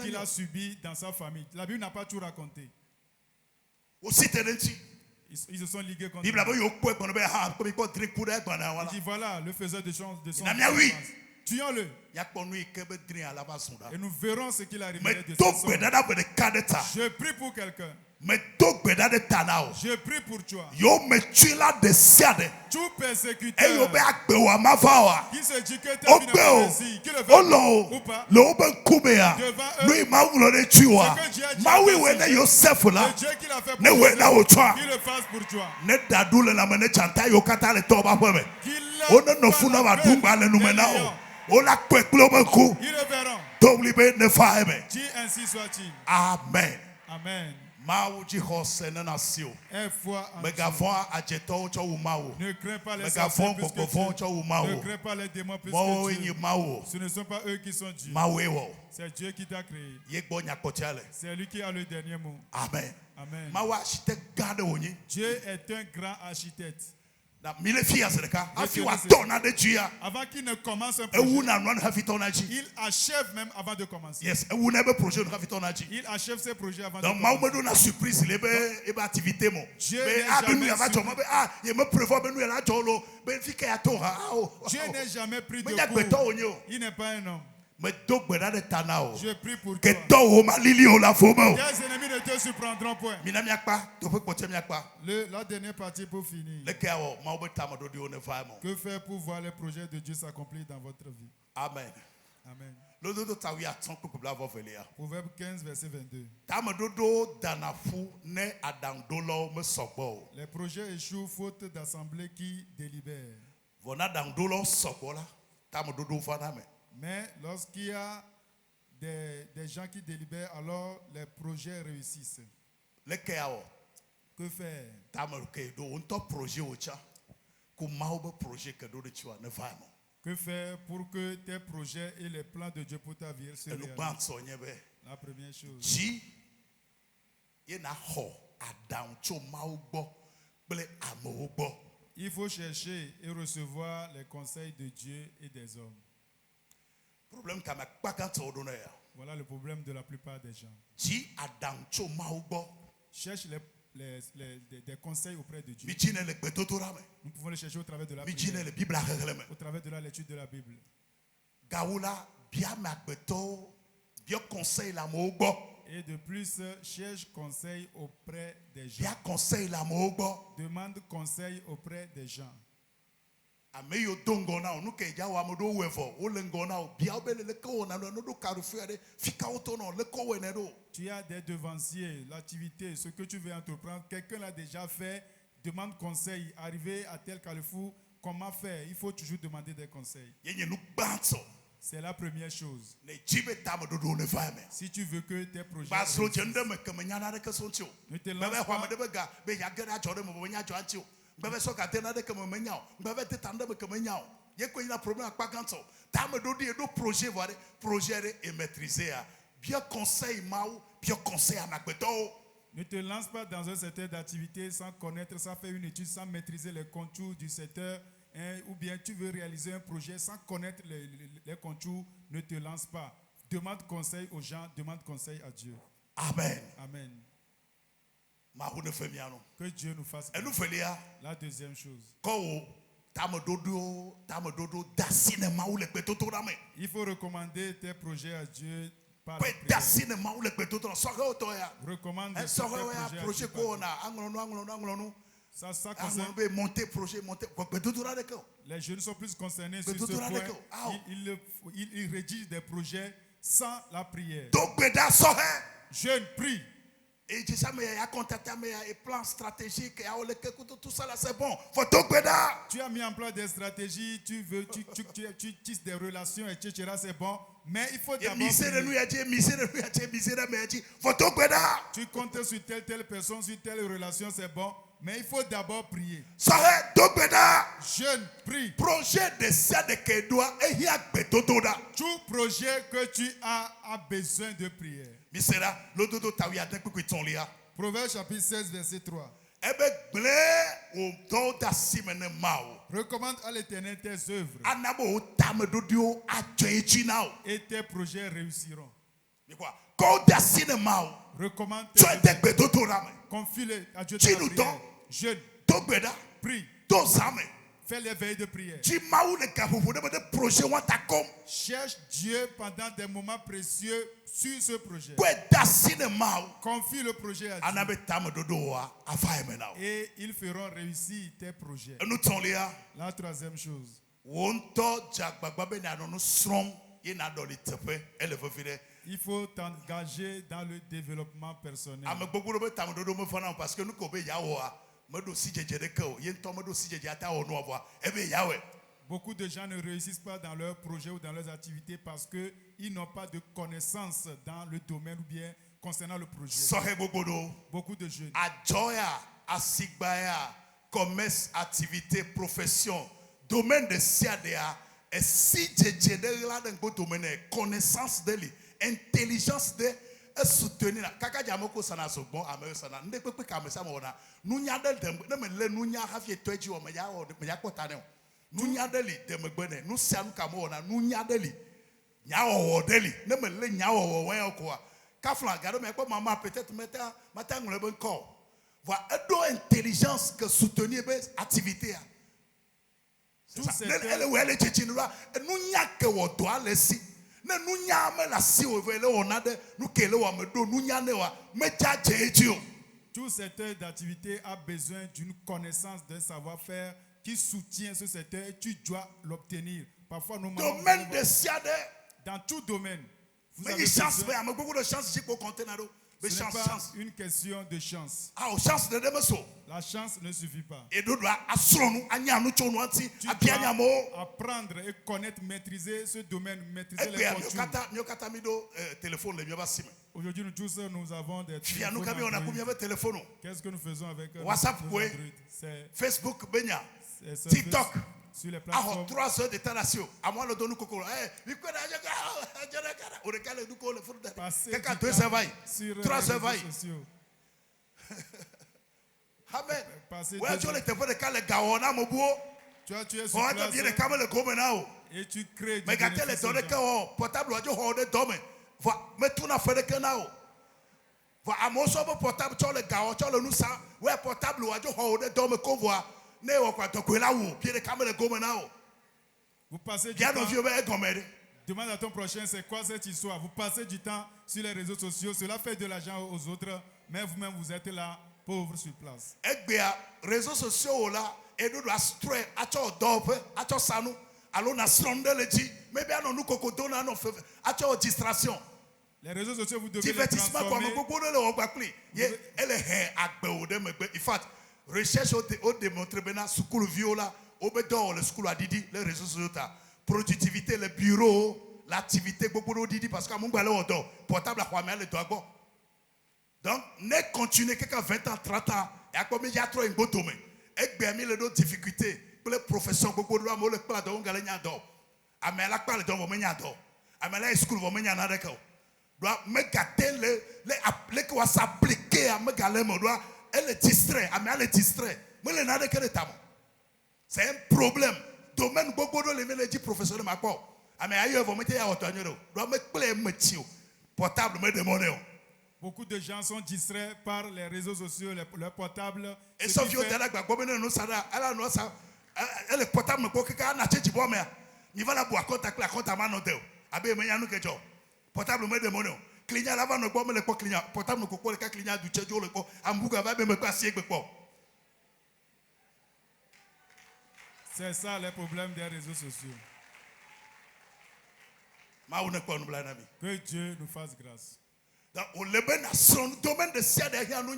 qu'il a subi dans sa famille. La Bible n'a pas tout raconté. Ils se sont ligués contre lui. Il dit voilà le faiseur de son tuons-le. Et nous verrons ce qu'il arriverait de son sang. Je prie pour quelqu'un. Je prie pour toi. Tout persécuteur qui se dit que ta vie n'est pas réussie, qui le veut ou pas, devant eux, ce que Dieu a dit, le Dieu qui l'a fait pour toi, qu'il le fasse pour toi. Ils le verront. Dis ainsi soit-il. Amen. Amen. Aie foi en Dieu. Ne crains pas les sorciers plus que Dieu. Ne crains pas les démons plus que Dieu. Ce ne sont pas eux qui sont Dieu. C'est Dieu qui t'a créé. C'est lui qui a le dernier mot. Amen. Amen. Dieu est un grand architecte. Avant qu'il ne commence un projet, il achève même avant de commencer. Yes, il achève ses projets avant de commencer. Donc, surprise, Dieu n'est jamais pris de court. Il n'est pas un homme. Je prie pour toi. Tes ennemis ne te surprendront point. La dernière partie pour finir. Que faire pour voir les projets de Dieu s'accomplir dans votre vie? Amen. Amen. Proverbe 15, verset 22. Les projets échouent faute d'assemblée qui délibère. Mais lorsqu'il y a des gens qui délibèrent, alors les projets réussissent. Que faire? Que faire pour que tes projets et les plans de Dieu pour ta vie se réalisent? La première chose. Il faut chercher et recevoir les conseils de Dieu et des hommes. Voilà le problème de la plupart des gens. Cherche des conseils auprès de Dieu. Nous pouvons les chercher au travers de la Bible, au travers de la lecture de la Bible. Et de plus, cherche conseil auprès des gens. Demande conseil auprès des gens. Tu as des devanciers, l'activité, ce que tu veux entreprendre, quelqu'un l'a déjà fait, demande conseil. Arrivé à tel carrefour, comment faire? Il faut toujours demander des conseils. C'est la première chose. Si tu veux que tes projets ne te lance pas. Ne te lance pas dans un secteur d'activité sans connaître, sans faire une étude, sans maîtriser les contours du secteur. Ou bien tu veux réaliser un projet sans connaître les contours, ne te lance pas. Demande conseil aux gens, demande conseil à Dieu. Amen. Amen. Que Dieu nous fasse. La deuxième chose. Il faut recommander tes projets à Dieu par la prière. Recommande tes projets à Dieu. Ça concerne. Les jeunes sont plus concernés sur ce point. Ils rédigent des projets sans la prière. Jeune, prie. Et tu sais, mais il y a contacté, mais il y a un plan stratégique, tout ça là, c'est bon. Tu as mis en place des stratégies, tu tisses des relations, etc. C'est bon. Mais il faut d'abord. Tu comptes sur telle personne, sur telle relation, c'est bon. Mais il faut d'abord prier. Jeune, prie. Projet de Tout projet que tu as a besoin de prière. Proverbe chapitre 16, verset 3. Recommande à l'Éternel tes œuvres. Et tes projets réussiront. Recommande tes œuvres. Confie-les à Dieu dans la prière. Jeune, prie. Fais les veilles de prière. Cherche Dieu pendant des moments précieux sur ce projet. Confie le projet à Dieu. Et ils feront réussir tes projets. La troisième chose. Il faut t'engager dans le développement personnel. Beaucoup de gens ne réussissent pas dans leurs projets ou dans leurs activités parce qu'ils n'ont pas de connaissances dans le domaine ou bien concernant le projet. Beaucoup de jeunes. Commerce, activité, profession, domaine de CADA, et si domaine, connaissance de lui, intelligence de soutenir kaka jamoko sana so bon ame sana nde pepe kame sa mo na nunya de dem na me le nunya hafie toji o me ya kota ne nunya de li dem gbene nu siam kamo na nunya de li nya wo de li na me le nya wo wen ko a kafla gado me ko mama peut-être mata ngule ben ko va edo intelligence que soutenir be activité a tout ça elle wele chichinura nunya ke wo do alesi ne nunya me la si o vele onade nu kele wa me do nunya ne wa me chacheji o. Tout secteur d'activité a besoin d'une connaissance, d'un savoir-faire qui soutient ce secteur et tu dois l'obtenir. Parfois, nous domaine de siade dans tout domaine. Vous avez chance, mais avec beaucoup de chance, j'ai pour compter ce n'est pas une question de chance. Ah, chance de demeso. La chance ne suffit pas. Et nous doit assurer tu dois apprendre et connaître, maîtriser ce domaine, maîtriser les contours. Aujourd'hui, nous tous, nous avons des téléphones. Qu'est-ce que nous faisons avec WhatsApp, Facebook, TikTok. Sur les plateformes. 3 heures de temps nation. À moi le donne coco. Passer 2 heures sur 3 heures sociaux. Amen. Ouais, tu le téléphone de Kale Gaona Mobuo. Tu as tué sur place. Et tu crées. Mais quand les données que portable ou du domaine. Mais tout n'a fait que now. À mon sobo portable, tu as le Gao, tu as le Noussa. Ouais, portable ou du domaine qu'on voit. Vous passez du temps. Demande à ton prochain c'est quoi cette histoire. Vous passez du temps sur les réseaux sociaux. Cela fait de l'argent aux autres. Mais vous-même vous êtes là, pauvre sur place. Réseaux sociaux là. Et nous doit stray. Acho dope. Acho sanu. Alors na sonde le dit. Mais bien nous coco donna non fait. Acho distraction. Les réseaux sociaux vous devez les transformer. In fact. Recherche au démontré maintenant school viola au bédor le school a dit les réseaux sociaux productivité le bureau l'activité beaucoup de dit parce que mon balai au dos portable à quoi mais le doigt donc ne continuer quelqu'un 20 ans 30 ans et à combien il y a trop une bonne domaine et bien mis les d'autres difficultés pour les professeurs beaucoup de gens le pas de on gagne d'or à mais la parle donc on gagne d'or à mais la school on gagne n'adresse doit me gâter les quoi s'appliquer à me galer mon doigt. Elle est distrait, elle est distrait. C'est un problème. Domaine beaucoup de les dit professeur de ma part. Portable me demande. Beaucoup de gens sont distraits par les réseaux sociaux, leurs portables. Et sauf que elle est portable me coquille na chechi bois mais il va la boire contact la compte à manotel. Abe me yanu kejo. Portable me demande. Clignat là-bas ne boit le clignat. Portable ne coco le clignat du tchéjo le co. Ambouga va me passer avec quoi. C'est ça le problème des réseaux sociaux. Que Dieu nous fasse grâce. Dans le domaine de siade derrière nous.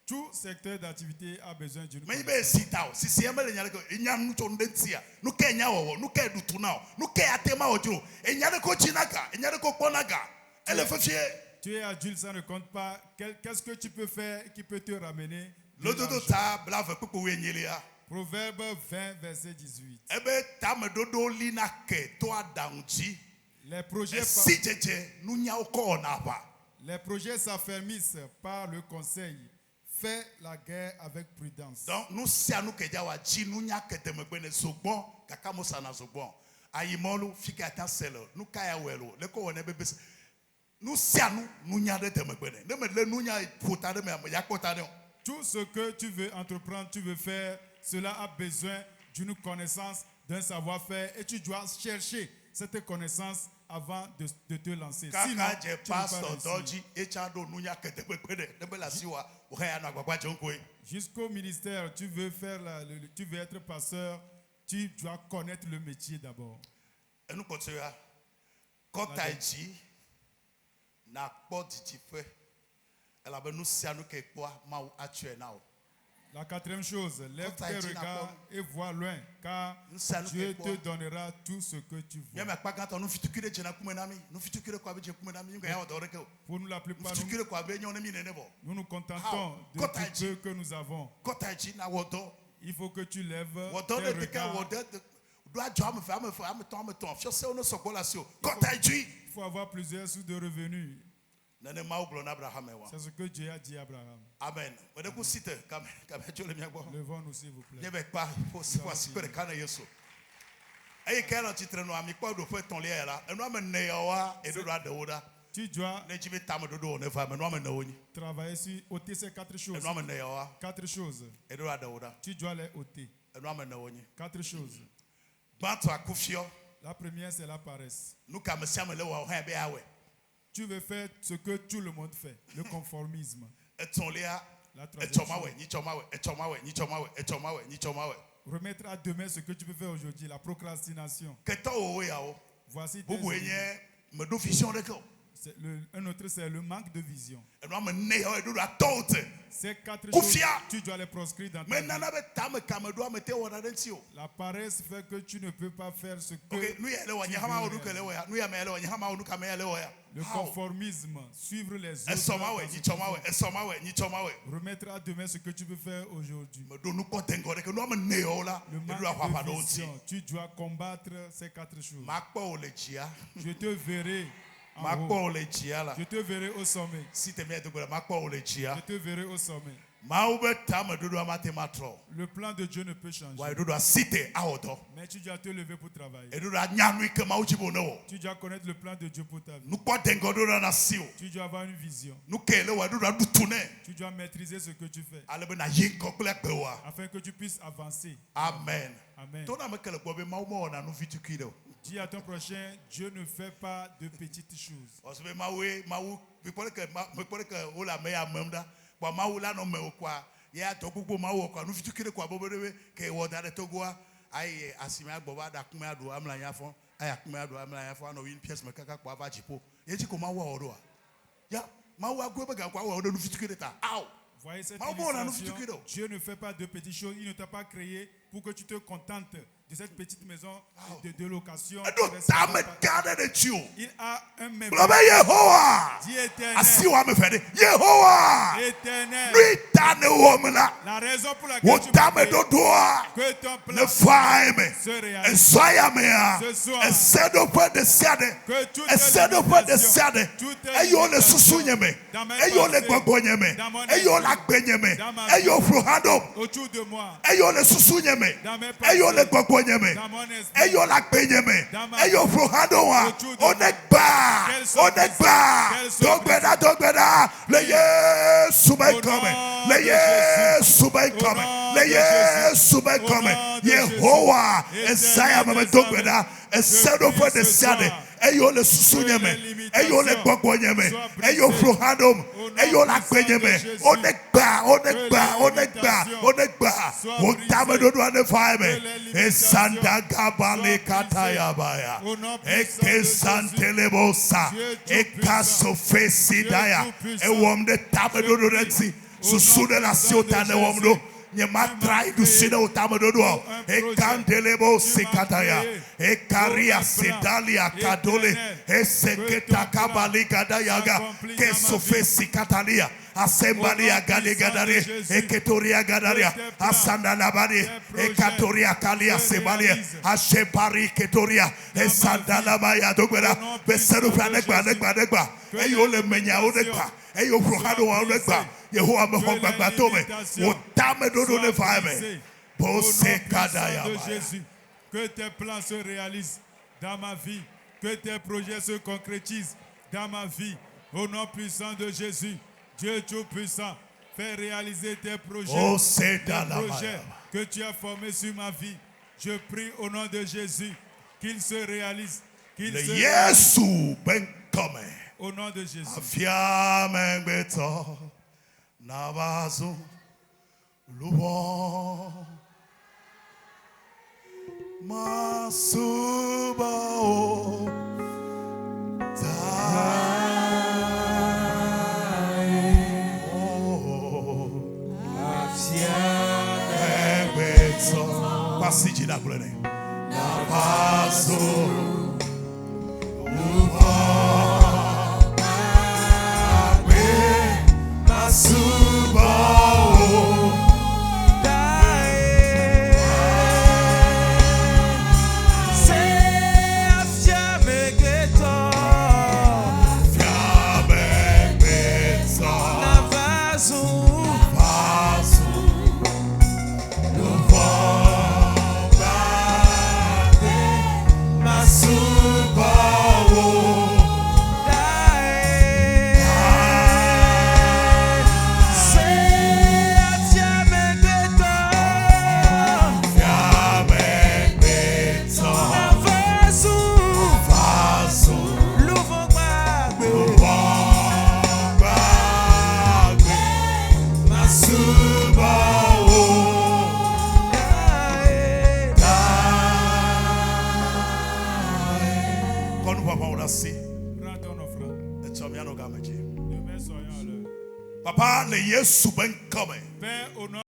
Tout secteur d'activité a besoin d'une. Mais il est si tard. Si c'est un peu il y a nous ton dentia. Nous kenya wo, nous kaya du tunao, nous kaya tema ojo. Et il y a de kochinaka, il y a de kokonaga. Elle est fière. Tu es adulte, ça ne compte pas. Qu'est-ce que tu peux faire qui peut te ramener? Proverbe 20, verset 18. Les projets s'affermissent par le conseil. Fais la guerre avec prudence. Donc, nous sommes tout ce que tu veux entreprendre, tu veux faire, cela a besoin d'une connaissance, d'un savoir-faire et tu dois chercher cette connaissance avant de te lancer. Sinon, tu jusqu'au ministère, tu veux être pasteur, tu dois connaître le métier d'abord. Et nous continuons. Quand tu as dit, na porte tu fais, elle a nous la quatrième chose, lève tes regards et vois loin, car Dieu te donnera tout ce que tu veux. Pour nous, la plupart, nous nous contentons de tout peu que nous avons. Il faut que tu lèves tes regards. Il faut avoir plusieurs sources de revenus. C'est ce que Dieu a dit à Abraham. Amen. Levons-nous s'il vous plaît. Tu dois travailler sur ôter ces 4 choses. 4 choses. Tu dois les ôter. 4 choses. La première, c'est la paresse. Tu veux faire ce que tout le monde fait, le conformisme. La tradition. Remettre à demain ce que tu peux faire aujourd'hui, la procrastination. Voici tes un autre, c'est le manque de vision. Ces 4 choses, tu dois les proscrire dans ta vie. La paresse fait que tu ne peux pas faire ce que tu veux. Le conformisme, suivre les autres. Remettre à demain ce que tu peux faire aujourd'hui. Le manque de vision, tu dois combattre ces 4 choses. Je te verrai. Je te verrai au sommet. Je te verrai au sommet. Le plan de Dieu ne peut changer. Mais tu dois te lever pour travailler. Tu dois connaître le plan de Dieu pour ta vie. Tu dois avoir une vision. Tu dois maîtriser ce que tu fais. Afin que tu puisses avancer. Amen. Amen. Dis à ton prochain, Dieu ne fait pas de petites choses. Voyez cette illustration. Dieu ne fait pas de petites choses. Il ne t'a pas créé pour que tu te contentes de cette petite maison de location. Il a un même Dieu éternel. La raison pour laquelle tu pries, que ton plan se réalise. Ce soir, que toutes les autour de moi, dans mes pensées, dans mon esprit, Eyo le susunyeme, eyo le gbogonyeme, eyo fluhadom, eyo la kwenyeme, onekba, otame dodo ane faime, esanda gabale katayabaya, eke santelebosa, eka sofesi daya, ewomde tame dodo rensi, susude la siotane womdo. Nyematra idusina utamododo ekandelebo sikataya ekaria sedalia kadole eseketa kabali gadayaga kesofesi katalia asembalia gadegadare eketoria gadaria asandalabani ekatoria kalia sebalia ashepari ketoria esandalabaya dogwera beseru planegba eyo le menya odegba eyo prohado odegba Yehovah me hongba tome otame dodo le faime pose kadaya Jésus, que tes plans se réalisent dans ma vie, que tes projets se concrétisent dans ma vie au nom puissant de Jésus. Dieu tout-puissant, fais réaliser tes projets, que tu as formés sur ma vie. Je prie au nom de Jésus qu'ils se réalisent, qu'ils se réalisent. Au nom de Jésus. Navazo Luo Masubao Passage da glória. Navazo Luo Prends ton offrande. Papa, le Yesu ben come. Père, au nom